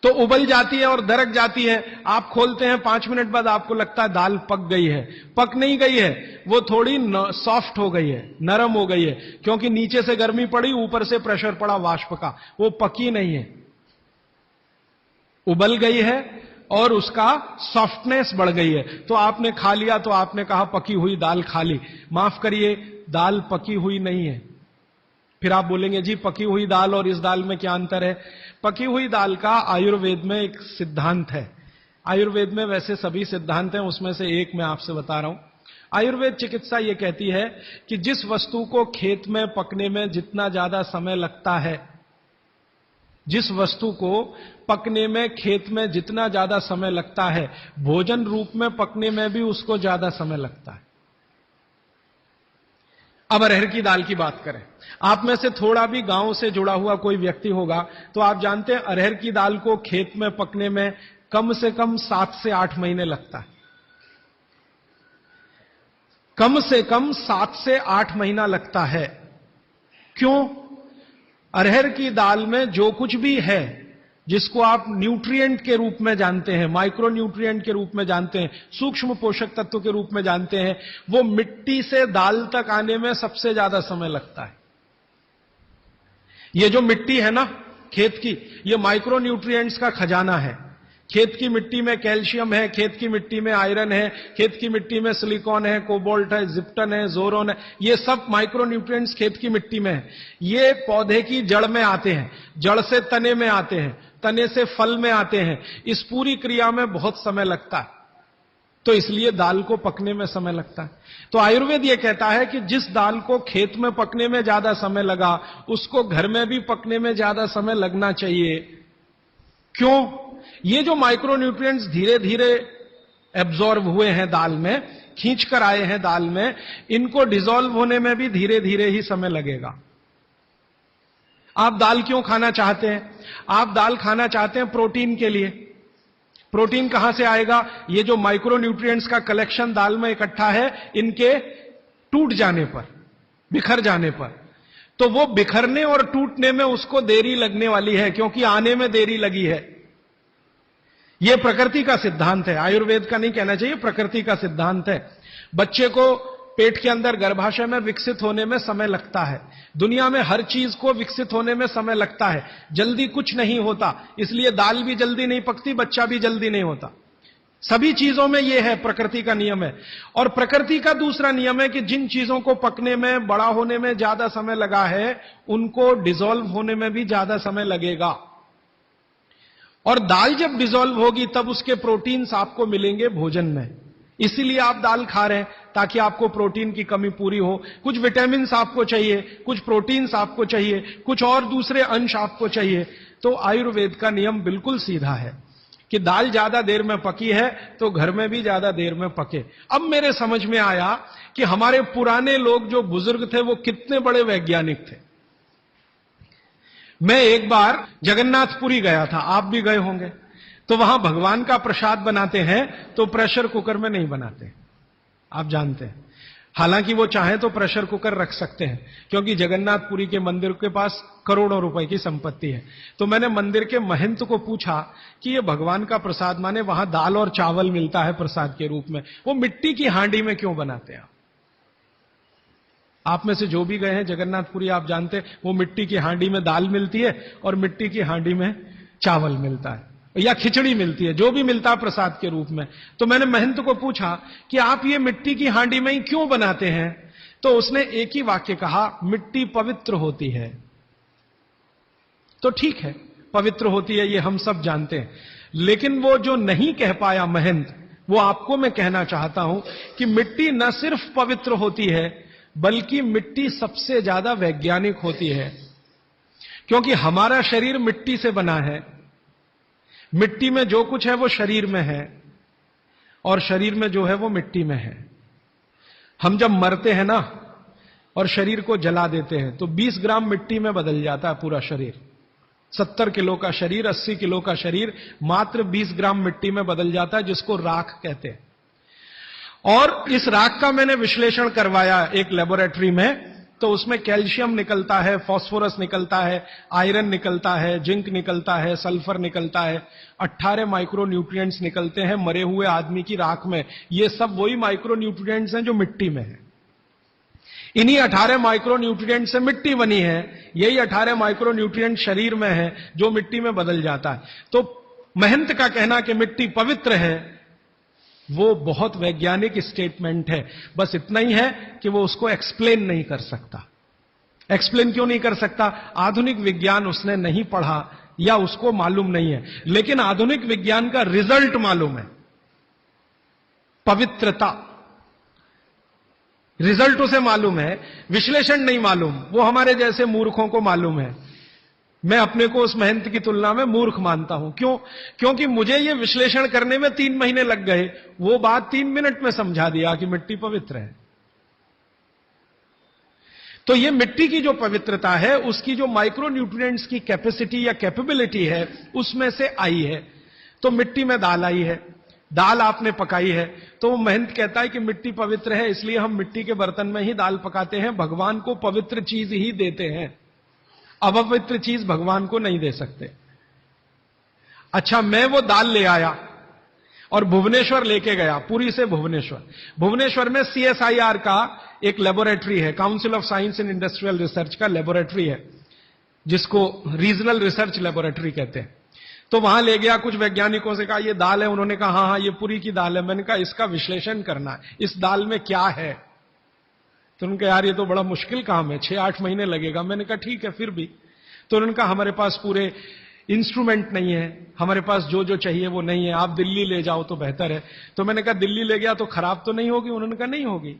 [SPEAKER 2] तो उबल जाती है और दरक जाती है। आप खोलते हैं, 5 मिनट बाद आपको लगता है दाल पक गई है। पक नहीं गई है, वो थोड़ी सॉफ्ट हो गई है, नरम हो गई है, क्योंकि नीचे से गर्मी पड़ी, ऊपर से प्रेशर पड़ा वाष्प का। वो पकी नहीं है, उबल गई है और उसका सॉफ्टनेस बढ़ गई है। तो आपने खा लिया तो आपने कहा पकी हुई दाल खा ली। माफ करिए, दाल पकी हुई नहीं है। फिर आप बोलेंगे जी पकी हुई दाल और इस दाल में क्या अंतर है? पकी हुई दाल का आयुर्वेद में एक सिद्धांत है। आयुर्वेद में वैसे सभी सिद्धांत हैं, उसमें से एक मैं आपसे बता रहा हूं। आयुर्वेद चिकित्सा यह कहती है कि जिस वस्तु को खेत में पकने में जितना ज्यादा समय लगता है, जिस वस्तु को पकने में खेत में जितना ज्यादा समय लगता है, भोजन रूप में पकने में भी उसको ज्यादा समय लगता है। अब अरहर की दाल की बात करें, आप में से थोड़ा भी गांव से जुड़ा हुआ कोई व्यक्ति होगा तो आप जानते हैं अरहर की दाल को खेत में पकने में कम से कम 7 से 8 महीने लगता है। कम से कम 7 से 8 महीना लगता है। क्यों? अरहर की दाल में जो कुछ भी है, जिसको आप न्यूट्रिएंट के रूप में जानते हैं, माइक्रो न्यूट्रिएंट के रूप में जानते हैं, सूक्ष्म पोषक तत्व के रूप में जानते हैं, वो मिट्टी से दाल तक आने में सबसे ज्यादा समय लगता है। ये जो मिट्टी है ना खेत की, ये माइक्रो न्यूट्रिएंट्स का खजाना है। खेत की मिट्टी में कैल्शियम है, खेत की मिट्टी में आयरन है, खेत की मिट्टी में सिलिकॉन है, कोबाल्ट है, जिप्टन है, जोरोन है, ये सब माइक्रो न्यूट्रिएंट्स खेत की मिट्टी में है। ये पौधे की जड़ में आते हैं, जड़ से तने में आते हैं, तने से फल में आते हैं। इस पूरी क्रिया में बहुत समय लगता है, तो इसलिए दाल को पकने में समय लगता है। तो आयुर्वेद यह कहता है कि जिस दाल को खेत में पकने में ज्यादा समय लगा, उसको घर में भी पकने में ज्यादा समय लगना चाहिए। क्यों? ये जो माइक्रो न्यूट्रिएंट्स धीरे धीरे एब्जॉर्ब हुए हैं दाल में, खींच कर आए हैं दाल में, इनको डिसॉल्व होने में भी धीरे धीरे ही समय लगेगा। आप दाल क्यों खाना चाहते हैं? आप दाल खाना चाहते हैं प्रोटीन के लिए। प्रोटीन कहां से आएगा? ये जो माइक्रो न्यूट्रिएंट्स का कलेक्शन दाल में इकट्ठा है, इनके टूट जाने पर, बिखर जाने पर, तो वो बिखरने और टूटने में उसको देरी लगने वाली है, क्योंकि आने में देरी लगी है। यह प्रकृति का सिद्धांत है, आयुर्वेद का नहीं कहना चाहिए, प्रकृति का सिद्धांत है। बच्चे को पेट के अंदर गर्भाशय में विकसित होने में समय लगता है। दुनिया में हर चीज को विकसित होने में समय लगता है, जल्दी कुछ नहीं होता। इसलिए दाल भी जल्दी नहीं पकती, बच्चा भी जल्दी नहीं होता। सभी चीजों में यह है, प्रकृति का नियम है। और प्रकृति का दूसरा नियम है कि जिन चीजों को पकने में, बड़ा होने में ज्यादा समय लगा है, उनको डिसॉल्व होने में भी ज्यादा समय लगेगा। और दाल जब डिसॉल्व होगी तब उसके प्रोटीन्स आपको मिलेंगे भोजन में। इसीलिए आप दाल खा रहे हैं, ताकि आपको प्रोटीन की कमी पूरी हो। कुछ विटामिन आपको चाहिए, कुछ प्रोटीन्स आपको चाहिए, कुछ और दूसरे अंश आपको चाहिए। तो आयुर्वेद का नियम बिल्कुल सीधा है कि दाल ज्यादा देर में पकी है तो घर में भी ज्यादा देर में पके। अब मेरे समझ में आया कि हमारे पुराने लोग जो बुजुर्ग थे वो कितने बड़े वैज्ञानिक थे। मैं एक बार जगन्नाथपुरी गया था, आप भी गए होंगे। तो वहां भगवान का प्रसाद बनाते हैं तो प्रेशर कुकर में नहीं बनाते, आप जानते हैं। हालांकि वो चाहे तो प्रेशर कुकर रख सकते हैं, क्योंकि जगन्नाथपुरी के मंदिर के पास करोड़ों रुपए की संपत्ति है। तो मैंने मंदिर के महंत को पूछा कि ये भगवान का प्रसाद, माने वहां दाल और चावल मिलता है प्रसाद के रूप में, वो मिट्टी की हांडी में क्यों बनाते हैं? आप में से जो भी गए हैं जगन्नाथपुरी, आप जानते हैं वो मिट्टी की हांडी में दाल मिलती है और मिट्टी की हांडी में चावल मिलता है, या खिचड़ी मिलती है, जो भी मिलता है प्रसाद के रूप में। तो मैंने महंत को पूछा कि आप ये मिट्टी की हांडी में ही क्यों बनाते हैं? तो उसने एक ही वाक्य कहा, मिट्टी पवित्र होती है। तो ठीक है, पवित्र होती है, ये हम सब जानते हैं। लेकिन वो जो नहीं कह पाया महंत, वो आपको मैं कहना चाहता हूं कि मिट्टी न सिर्फ पवित्र होती है, बल्कि मिट्टी सबसे ज्यादा वैज्ञानिक होती है। क्योंकि हमारा शरीर मिट्टी से बना है, मिट्टी में जो कुछ है वो शरीर में है, और शरीर में जो है वो मिट्टी में है। हम जब मरते हैं ना और शरीर को जला देते हैं तो 20 ग्राम मिट्टी में बदल जाता है पूरा शरीर। 70 किलो का शरीर, 80 किलो का शरीर मात्र 20 ग्राम मिट्टी में बदल जाता है, जिसको राख कहते हैं। और इस राख का मैंने विश्लेषण करवाया एक लेबोरेटरी में, तो उसमें कैल्शियम निकलता है, फास्फोरस निकलता है, आयरन निकलता है, जिंक निकलता है, सल्फर निकलता है, 18 माइक्रो न्यूट्रिएंट्स निकलते हैं मरे हुए आदमी की राख में। ये सब वही माइक्रो न्यूट्रिएंट्स हैं जो मिट्टी में है। इन्हीं 18 माइक्रो न्यूट्रिएंट से मिट्टी बनी है, यही 18 माइक्रो न्यूट्रिएंट शरीर में है जो मिट्टी में बदल जाता है। तो महंत का कहना कि मिट्टी पवित्र है, वो बहुत वैज्ञानिक स्टेटमेंट है। बस इतना ही है कि वो उसको एक्सप्लेन नहीं कर सकता। एक्सप्लेन क्यों नहीं कर सकता? आधुनिक विज्ञान उसने नहीं पढ़ा या उसको मालूम नहीं है। लेकिन आधुनिक विज्ञान का रिजल्ट मालूम है, पवित्रता, रिजल्ट उसे मालूम है, विश्लेषण नहीं मालूम। वो हमारे जैसे मूर्खों को मालूम है। मैं अपने को उस महंत की तुलना में मूर्ख मानता हूं। क्यों? क्योंकि मुझे यह विश्लेषण करने में 3 महीने लग गए, वो बात 3 मिनट में समझा दिया कि मिट्टी पवित्र है। तो ये मिट्टी की जो पवित्रता है, उसकी जो माइक्रो न्यूट्रिएंट्स की कैपेसिटी या कैपेबिलिटी है, उसमें से आई है। तो मिट्टी में दाल आई है, दाल आपने पकाई है, तो महंत कहता है कि मिट्टी पवित्र है, इसलिए हम मिट्टी के बर्तन में ही दाल पकाते हैं। भगवान को पवित्र चीज ही देते हैं, अपवित्र चीज भगवान को नहीं दे सकते। अच्छा, मैं वो दाल ले आया और भुवनेश्वर लेके गया, पुरी से भुवनेश्वर। भुवनेश्वर में CSIR का एक लेबोरेटरी है, council of science and industrial research का लेबोरेटरी है, जिसको रीजनल रिसर्च लेबोरेटरी कहते हैं। तो वहां ले गया, कुछ वैज्ञानिकों से कहा ये दाल है, उन्होंने कहा हाँ हाँ ये पुरी की दाल है। मैंने कहा इसका विश्लेषण करना है, इस दाल में क्या है। तो उन्होंने कहा यार ये तो बड़ा मुश्किल काम है, 6-8 महीने लगेगा। मैंने कहा ठीक है फिर भी। तो उन्होंने कहा हमारे पास पूरे इंस्ट्रूमेंट नहीं है, हमारे पास जो जो चाहिए वो नहीं है, आप दिल्ली ले जाओ तो बेहतर है। तो मैंने कहा दिल्ली ले गया तो खराब तो नहीं होगी? उन्होंने कहा नहीं होगी,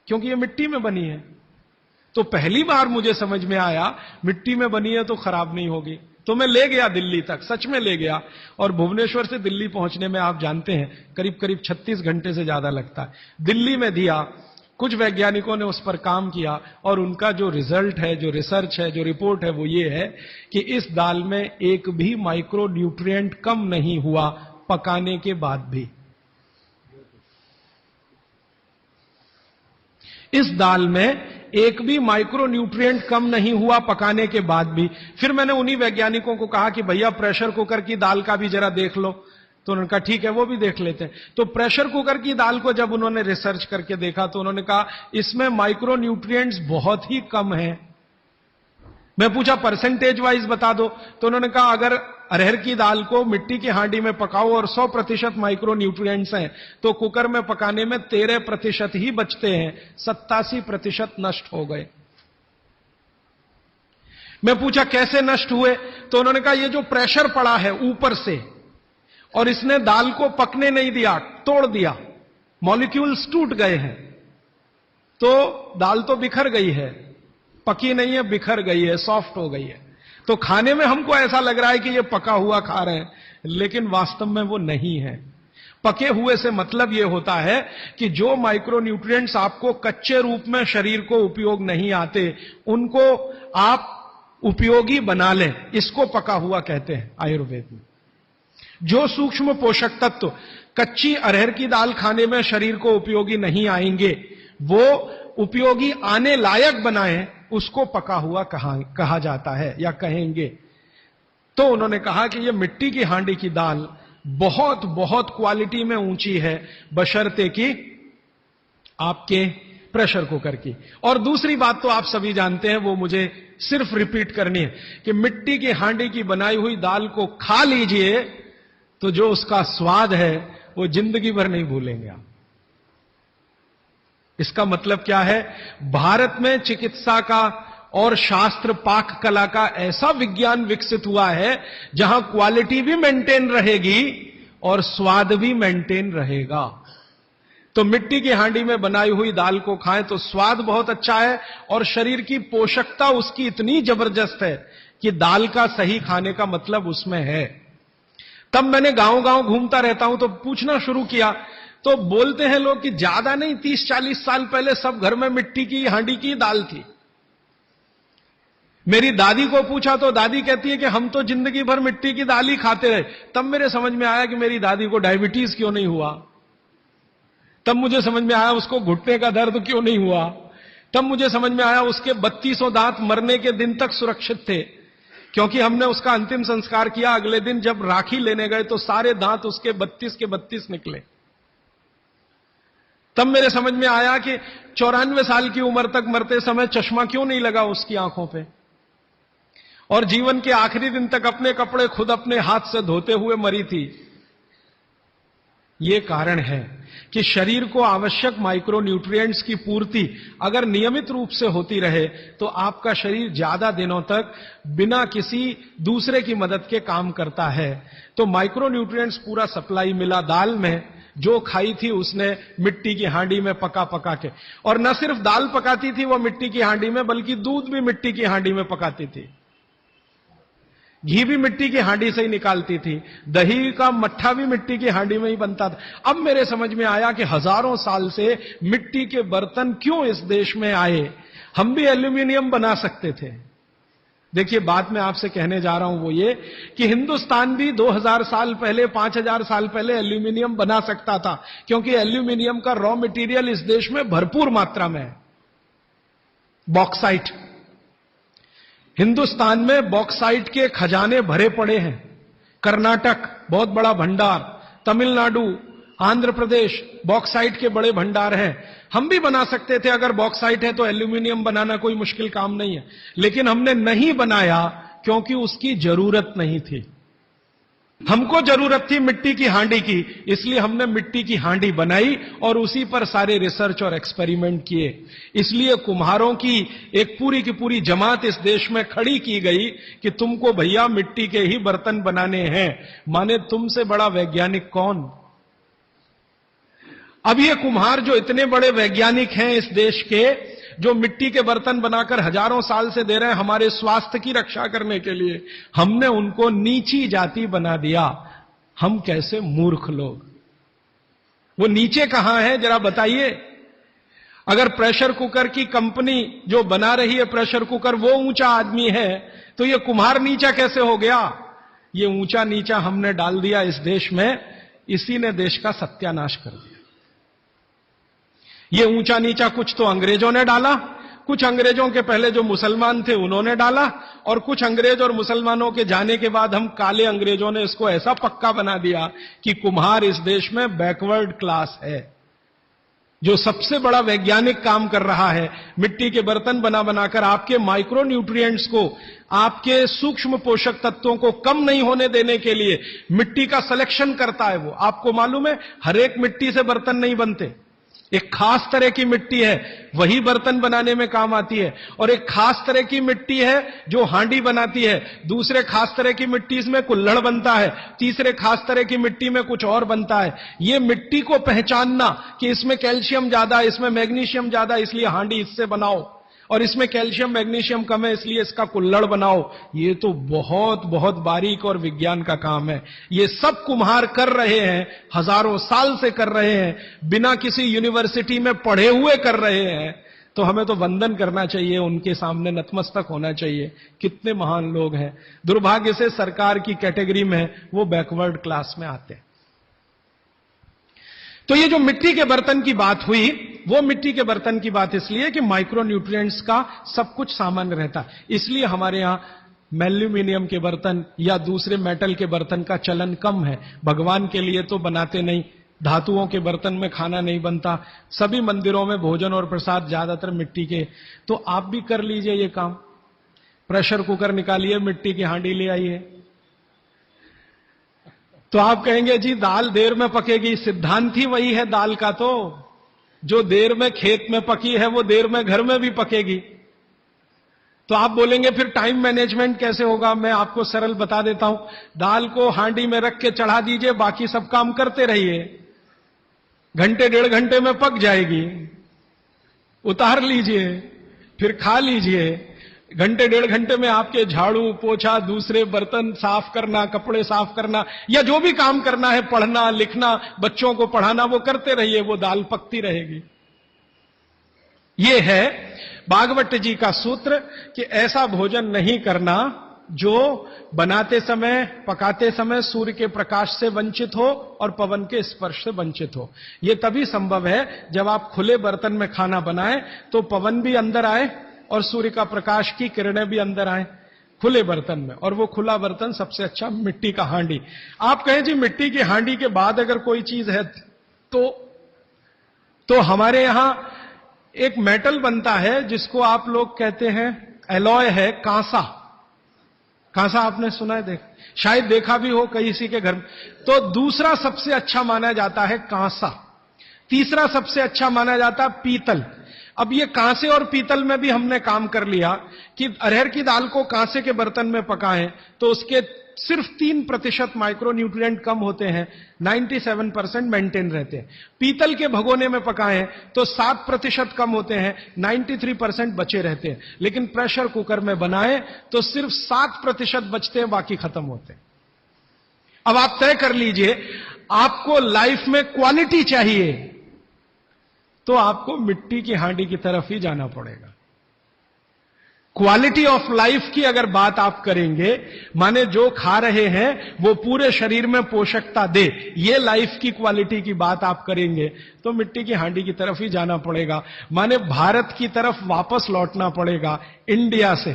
[SPEAKER 2] क्योंकि ये मिट्टी में बनी है। तो पहली बार मुझे समझ में आया मिट्टी में बनी है तो खराब नहीं होगी। तो मैं ले गया दिल्ली तक, सच में ले गया। और भुवनेश्वर से दिल्ली पहुंचने में आप जानते हैं करीब करीब 36 घंटे से ज्यादा लगता है। दिल्ली में दिया, कुछ वैज्ञानिकों ने उस पर काम किया और उनका जो रिजल्ट है, जो रिसर्च है, जो रिपोर्ट है, वो ये है कि इस दाल में एक भी माइक्रो न्यूट्रिएंट कम नहीं हुआ पकाने के बाद भी। इस दाल में एक भी माइक्रो न्यूट्रिएंट कम नहीं हुआ पकाने के बाद भी। फिर मैंने उन्हीं वैज्ञानिकों को कहा कि भैया प्रेशर कुकर की दाल का भी जरा देख लो। तो उन्होंने कहा ठीक है वो भी देख लेते हैं। तो प्रेशर कुकर की दाल को जब उन्होंने रिसर्च करके देखा तो उन्होंने कहा इसमें माइक्रो न्यूट्रिएंट्स बहुत ही कम हैं। मैं पूछा परसेंटेज वाइज बता दो। तो उन्होंने कहा अगर अरहर की दाल को मिट्टी की हांडी में पकाओ और 100% माइक्रो न्यूट्रिएंट्स हैं तो कुकर में पकाने में 13% ही बचते हैं, 87% नष्ट हो गए। मैं पूछा कैसे नष्ट हुए? तो उन्होंने कहा ये जो प्रेशर पड़ा है ऊपर से और इसने दाल को पकने नहीं दिया, तोड़ दिया, मॉलिक्यूल्स टूट गए हैं, तो दाल तो बिखर गई है, पकी नहीं है, बिखर गई है, सॉफ्ट हो गई है। तो खाने में हमको ऐसा लग रहा है कि ये पका हुआ खा रहे हैं, लेकिन वास्तव में वो नहीं है। पके हुए से मतलब ये होता है कि जो माइक्रो न्यूट्रिएंट्स आपको कच्चे रूप में शरीर को उपयोग नहीं आते, उनको आप उपयोगी बना लें, इसको पका हुआ कहते हैं आयुर्वेद में। जो सूक्ष्म पोषक तत्व कच्ची अरहर की दाल खाने में शरीर को उपयोगी नहीं आएंगे, वो उपयोगी आने लायक बनाएं, उसको पका हुआ कहा जाता है या कहेंगे। तो उन्होंने कहा कि ये मिट्टी की हांडी की दाल बहुत बहुत क्वालिटी में ऊंची है, बशर्ते कि आपके प्रेशर कुकर की। और दूसरी बात तो आप सभी जानते हैं, वो मुझे सिर्फ रिपीट करनी है कि मिट्टी की हांडी की बनाई हुई दाल को खा लीजिए तो जो उसका स्वाद है वो जिंदगी भर नहीं भूलेंगे आप। इसका मतलब क्या है? भारत में चिकित्सा का और शास्त्र पाक कला का ऐसा विज्ञान विकसित हुआ है जहां क्वालिटी भी मेंटेन रहेगी और स्वाद भी मेंटेन रहेगा। तो मिट्टी की हांडी में बनाई हुई दाल को खाएं तो स्वाद बहुत अच्छा है और शरीर की पोषकता उसकी इतनी जबरदस्त है कि दाल का सही खाने का मतलब उसमें है। तब मैंने गांव गांव घूमता रहता हूं तो पूछना शुरू किया, तो बोलते हैं लोग कि ज्यादा नहीं, 30-40 साल पहले सब घर में मिट्टी की हांडी की दाल थी। मेरी दादी को पूछा तो दादी कहती है कि हम तो जिंदगी भर मिट्टी की दाल ही खाते रहे। तब मेरे समझ में आया कि मेरी दादी को डायबिटीज क्यों नहीं हुआ। तब मुझे समझ में आया उसको घुटने का दर्द क्यों नहीं हुआ। तब मुझे समझ में आया उसके 3200 दांत मरने के दिन तक सुरक्षित थे, क्योंकि हमने उसका अंतिम संस्कार किया। अगले दिन जब राखी लेने गए तो सारे दांत उसके 32 के 32 निकले। तब मेरे समझ में आया कि 94 साल की उम्र तक मरते समय चश्मा क्यों नहीं लगा उसकी आंखों पे, और जीवन के आखिरी दिन तक अपने कपड़े खुद अपने हाथ से धोते हुए मरी थी। ये कारण है कि शरीर को आवश्यक माइक्रो न्यूट्रिएंट्स की पूर्ति अगर नियमित रूप से होती रहे तो आपका शरीर ज्यादा दिनों तक बिना किसी दूसरे की मदद के काम करता है। तो माइक्रो न्यूट्रिएंट्स पूरा सप्लाई मिला दाल में, जो खाई थी उसने मिट्टी की हांडी में पका पका के। और न सिर्फ दाल पकाती थी वो मिट्टी की हांडी में, बल्कि दूध भी मिट्टी की हांडी में पकाती थी, घी भी मिट्टी की हांडी से ही निकालती थी, दही का मट्ठा भी मिट्टी की हांडी में ही बनता था। अब मेरे समझ में आया कि हजारों साल से मिट्टी के बर्तन क्यों इस देश में आए। हम भी एल्यूमिनियम बना सकते थे। देखिए बात मैं आपसे कहने जा रहा हूं वो ये कि हिंदुस्तान भी 2000 साल पहले, 5000 साल पहले एल्यूमिनियम बना सकता था, क्योंकि एल्यूमिनियम का रॉ मटेरियल इस देश में भरपूर मात्रा में है। बॉक्साइट, हिंदुस्तान में बॉक्साइट के खजाने भरे पड़े हैं। कर्नाटक बहुत बड़ा भंडार, तमिलनाडु, आंध्र प्रदेश बॉक्साइट के बड़े भंडार हैं। हम भी बना सकते थे, अगर बॉक्साइट है तो एल्यूमिनियम बनाना कोई मुश्किल काम नहीं है, लेकिन हमने नहीं बनाया क्योंकि उसकी जरूरत नहीं थी। हमको जरूरत थी मिट्टी की हांडी की, इसलिए हमने मिट्टी की हांडी बनाई और उसी पर सारे रिसर्च और एक्सपेरिमेंट किए। इसलिए कुम्हारों की एक पूरी की पूरी जमात इस देश में खड़ी की गई कि तुमको भैया मिट्टी के ही बर्तन बनाने हैं। माने तुमसे बड़ा वैज्ञानिक कौन? अब ये कुम्हार जो इतने बड़े वैज्ञानिक हैं इस देश के, जो मिट्टी के बर्तन बनाकर हजारों साल से दे रहे हैं हमारे स्वास्थ्य की रक्षा करने के लिए, हमने उनको नीची जाति बना दिया। हम कैसे मूर्ख लोग! वो नीचे कहां है जरा बताइए। अगर प्रेशर कुकर की कंपनी जो बना रही है प्रेशर कुकर वो ऊंचा आदमी है, तो ये कुम्हार नीचा कैसे हो गया? ये ऊंचा नीचा हमने डाल दिया इस देश में, इसी ने देश का सत्यानाश कर दिया। ये ऊंचा नीचा कुछ तो अंग्रेजों ने डाला, कुछ अंग्रेजों के पहले जो मुसलमान थे उन्होंने डाला, और कुछ अंग्रेज और मुसलमानों के जाने के बाद हम काले अंग्रेजों ने इसको ऐसा पक्का बना दिया कि कुम्हार इस देश में बैकवर्ड क्लास है। जो सबसे बड़ा वैज्ञानिक काम कर रहा है मिट्टी के बर्तन बना बनाकर आपके माइक्रो न्यूट्रिएंट्स को, आपके सूक्ष्म पोषक तत्वों को कम नहीं होने देने के लिए मिट्टी का सिलेक्शन करता है। वो आपको मालूम है हर एक मिट्टी से बर्तन नहीं बनते। एक खास तरह की मिट्टी है वही बर्तन बनाने में काम आती है, और एक खास तरह की मिट्टी है जो हांडी बनाती है, दूसरे खास तरह की मिट्टी इसमें कुल्हड़ बनता है, तीसरे खास तरह की मिट्टी में कुछ और बनता है। ये मिट्टी को पहचानना कि इसमें कैल्शियम ज्यादा, इसमें मैग्नीशियम ज्यादा इसलिए हांडी इससे बनाओ, और इसमें कैल्शियम मैग्नीशियम कम है इसलिए इसका कुल्हड़ बनाओ, ये तो बहुत बहुत बारीक और विज्ञान का काम है। ये सब कुम्हार कर रहे हैं, हजारों साल से कर रहे हैं, बिना किसी यूनिवर्सिटी में पढ़े हुए कर रहे हैं। तो हमें तो वंदन करना चाहिए, उनके सामने नतमस्तक होना चाहिए। कितने महान लोग हैं। दुर्भाग्य से सरकार की कैटेगरी में वो बैकवर्ड क्लास में आते हैं। तो ये जो मिट्टी के बर्तन की बात हुई, वो मिट्टी के बर्तन की बात इसलिए कि माइक्रो न्यूट्रिएंट्स का सब कुछ सामान्य रहता है, इसलिए हमारे यहां एल्यूमिनियम के बर्तन या दूसरे मेटल के बर्तन का चलन कम है। भगवान के लिए तो बनाते नहीं, धातुओं के बर्तन में खाना नहीं बनता, सभी मंदिरों में भोजन और प्रसाद ज्यादातर मिट्टी के। तो आप भी कर लीजिए ये काम, प्रेशर कुकर निकालिए, मिट्टी की हांडी ले आइए। तो आप कहेंगे जी दाल देर में पकेगी, सिद्धांत ही वही है दाल का, तो जो देर में खेत में पकी है वो देर में घर में भी पकेगी। तो आप बोलेंगे फिर टाइम मैनेजमेंट कैसे होगा? मैं आपको सरल बता देता हूं। दाल को हांडी में रख के चढ़ा दीजिए, बाकी सब काम करते रहिए, घंटे डेढ़ घंटे में पक जाएगी। उतार लीजिए, फिर खा लीजिए। घंटे डेढ़ घंटे में आपके झाड़ू पोछा, दूसरे बर्तन साफ करना, कपड़े साफ करना, या जो भी काम करना है, पढ़ना लिखना, बच्चों को पढ़ाना, वो करते रहिए, वो दाल पकती रहेगी। ये है भागवत जी का सूत्र कि ऐसा भोजन नहीं करना जो बनाते समय, पकाते समय सूर्य के प्रकाश से वंचित हो और पवन के स्पर्श से वंचित हो। यह तभी संभव है जब आप खुले बर्तन में खाना बनाएं तो पवन भी अंदर आए और सूर्य का प्रकाश की किरणें भी अंदर आए खुले बर्तन में, और वो खुला बर्तन सबसे अच्छा मिट्टी का हांडी। आप कहें जी मिट्टी की हांडी के बाद अगर कोई चीज है तो हमारे यहां एक मेटल बनता है जिसको आप लोग कहते हैं एलॉय है, कांसा। कांसा आपने सुना है, शायद देखा भी हो किसी के घर में। तो दूसरा सबसे अच्छा माना जाता है कांसा, तीसरा सबसे अच्छा माना जाता है पीतल। अब ये कांसे और पीतल में भी हमने काम कर लिया कि अरहर की दाल को कांसे के बर्तन में पकाएं तो उसके सिर्फ 3% माइक्रो न्यूट्रिएंट कम होते हैं, 97% मेंटेन रहते हैं। पीतल के भगोने में पकाएं तो 7% कम होते हैं, 93% बचे रहते हैं। लेकिन प्रेशर कुकर में बनाएं तो सिर्फ 7% बचते हैं, बाकी खत्म होते हैं। अब आप तय कर लीजिए, आपको लाइफ में क्वालिटी चाहिए तो आपको मिट्टी की हांडी की तरफ ही जाना पड़ेगा। क्वालिटी ऑफ लाइफ की अगर बात आप करेंगे, माने जो खा रहे हैं वो पूरे शरीर में पोषकता दे, ये लाइफ की क्वालिटी की बात आप करेंगे तो मिट्टी की हांडी की तरफ ही जाना पड़ेगा। माने भारत की तरफ वापस लौटना पड़ेगा इंडिया से।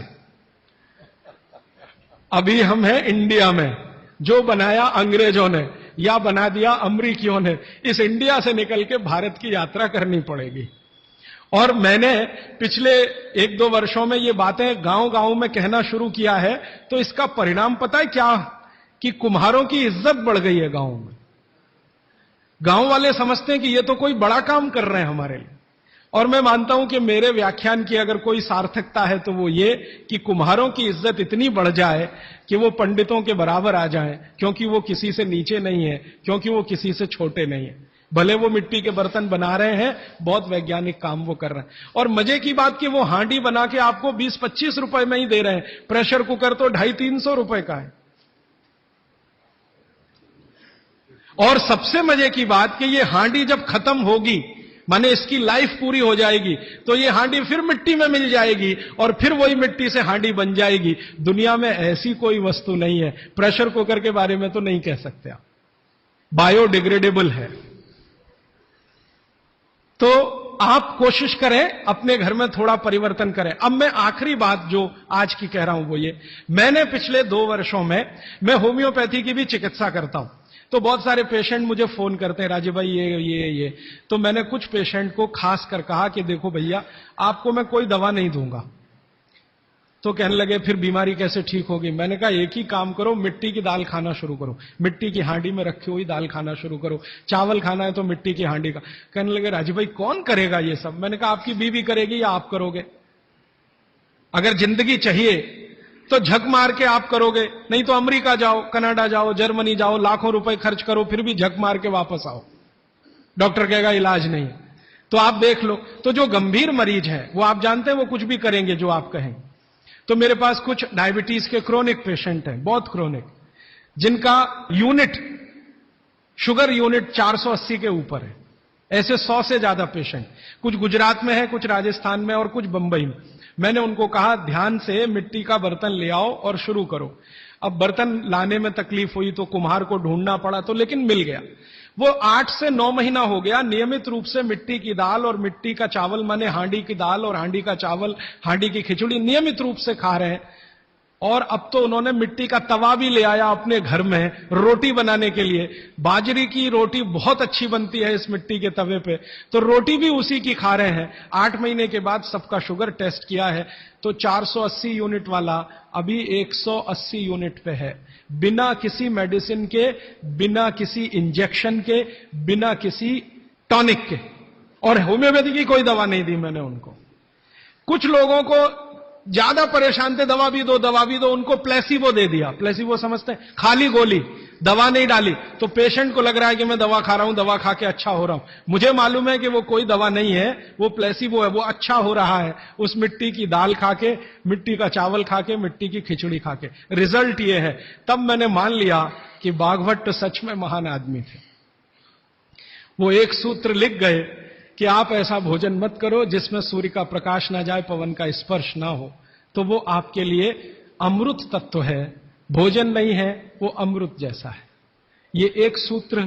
[SPEAKER 2] अभी हम हैं इंडिया में, जो बनाया अंग्रेजों ने या बना दिया अमरीकियों ने, इस इंडिया से निकल के भारत की यात्रा करनी पड़ेगी। और मैंने पिछले 1-2 वर्षों में ये बातें गांव-गांव में कहना शुरू किया है, तो इसका परिणाम पता है क्या, कि कुम्हारों की इज्जत बढ़ गई है गांव में। गांव वाले समझते हैं कि ये तो कोई बड़ा काम कर रहे हैं हमारे लिए। और मैं मानता हूं कि मेरे व्याख्यान की अगर कोई सार्थकता है तो वो ये कि कुम्हारों की इज्जत इतनी बढ़ जाए कि वो पंडितों के बराबर आ जाएं, क्योंकि वो किसी से नीचे नहीं है, क्योंकि वो किसी से छोटे नहीं है। भले वो मिट्टी के बर्तन बना रहे हैं, बहुत वैज्ञानिक काम वो कर रहे हैं। और मजे की बात कि वो हांडी बना के आपको 20-25 रुपए में ही दे रहे हैं, प्रेशर कुकर तो 250-300 रुपए का है। और सबसे मजे की बात कि ये हांडी जब खत्म होगी, माने इसकी लाइफ पूरी हो जाएगी, तो ये हांडी फिर मिट्टी में मिल जाएगी और फिर वही मिट्टी से हांडी बन जाएगी। दुनिया में ऐसी कोई वस्तु नहीं है। प्रेशर कुकर के बारे में तो नहीं कह सकते आप, बायोडिग्रेडेबल है। तो आप कोशिश करें अपने घर में थोड़ा परिवर्तन करें। अब मैं आखिरी बात जो आज की कह रहा हूं वो ये, मैंने पिछले 2 वर्षों में मैं होम्योपैथी की भी चिकित्सा करता हूं। तो बहुत सारे पेशेंट मुझे फोन करते हैं, राजीव भाई ये। तो मैंने कुछ पेशेंट को खास कर कहा कि देखो भैया, आपको मैं कोई दवा नहीं दूंगा। तो कहने लगे फिर बीमारी कैसे ठीक होगी? मैंने कहा एक ही काम करो, मिट्टी की दाल खाना शुरू करो, मिट्टी की हांडी में रखी हुई दाल खाना शुरू करो। चावल खाना है तो मिट्टी की हांडी का। कहने लगे राजीव भाई कौन करेगा ये सब? मैंने कहा आपकी बीवी करेगी या आप करोगे? अगर जिंदगी चाहिए तो झक मार के आप करोगे, नहीं तो अमेरिका जाओ, कनाडा जाओ, जर्मनी जाओ, लाखों रुपए खर्च करो, फिर भी झक मार के वापस आओ, डॉक्टर कहेगा इलाज नहीं। तो आप देख लो, तो जो गंभीर मरीज है वो आप जानते हैं वो कुछ भी करेंगे जो आप कहें। तो मेरे पास कुछ डायबिटीज के क्रोनिक पेशेंट हैं, बहुत क्रोनिक, जिनका यूनिट, शुगर यूनिट 480 के ऊपर है। ऐसे 100 से ज्यादा पेशेंट, कुछ गुजरात में है, कुछ राजस्थान में और कुछ बंबई में। मैंने उनको कहा ध्यान से मिट्टी का बर्तन ले आओ और शुरू करो। अब बर्तन लाने में तकलीफ हुई तो कुम्हार को ढूंढना पड़ा, तो लेकिन मिल गया। वो 8 से 9 महीना हो गया नियमित रूप से मिट्टी की दाल और मिट्टी का चावल, माने हांडी की दाल और हांडी का चावल, हांडी की खिचड़ी नियमित रूप से खा रहे हैं। और अब तो उन्होंने मिट्टी का तवा भी ले आया अपने घर में रोटी बनाने के लिए। बाजरे की रोटी बहुत अच्छी बनती है इस मिट्टी के तवे पे, तो रोटी भी उसी की खा रहे हैं। 8 महीने के बाद सबका शुगर टेस्ट किया है तो 480 यूनिट वाला अभी 180 यूनिट पे है, बिना किसी मेडिसिन के, बिना किसी इंजेक्शन के, बिना किसी टॉनिक के। और होम्योपैथी की कोई दवा नहीं दी मैंने उनको। कुछ लोगों को ज्यादा परेशान थे, दवा भी दो, उनको प्लेसिबो दे दिया। प्लेसिबो समझते हैं? खाली गोली, दवा नहीं डाली। तो पेशेंट को लग रहा है कि मैं दवा खा रहा हूं, दवा खा के अच्छा हो रहा हूं। मुझे मालूम है कि वो कोई दवा नहीं है, वो प्लेसिबो है, वो अच्छा हो रहा है उस मिट्टी की दाल खा के, मिट्टी का चावल खा के, मिट्टी की खिचड़ी खा के। रिजल्ट ये है। तब मैंने मान लिया कि बाघभट्ट सच में महान आदमी थे। वो एक सूत्र लिख गए कि आप ऐसा भोजन मत करो जिसमें सूर्य का प्रकाश ना जाए, पवन का स्पर्श ना हो। तो वो आपके लिए अमृत तत्व है, भोजन नहीं है, वो अमृत जैसा है। ये एक सूत्र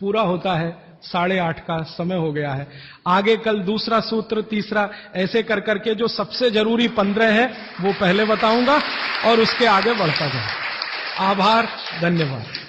[SPEAKER 2] पूरा होता है, 8:30 का समय हो गया है। आगे कल दूसरा सूत्र, तीसरा, ऐसे कर करके जो सबसे जरूरी 15 है वो पहले बताऊंगा और उसके आगे बढ़ता जाए। आभार, धन्यवाद।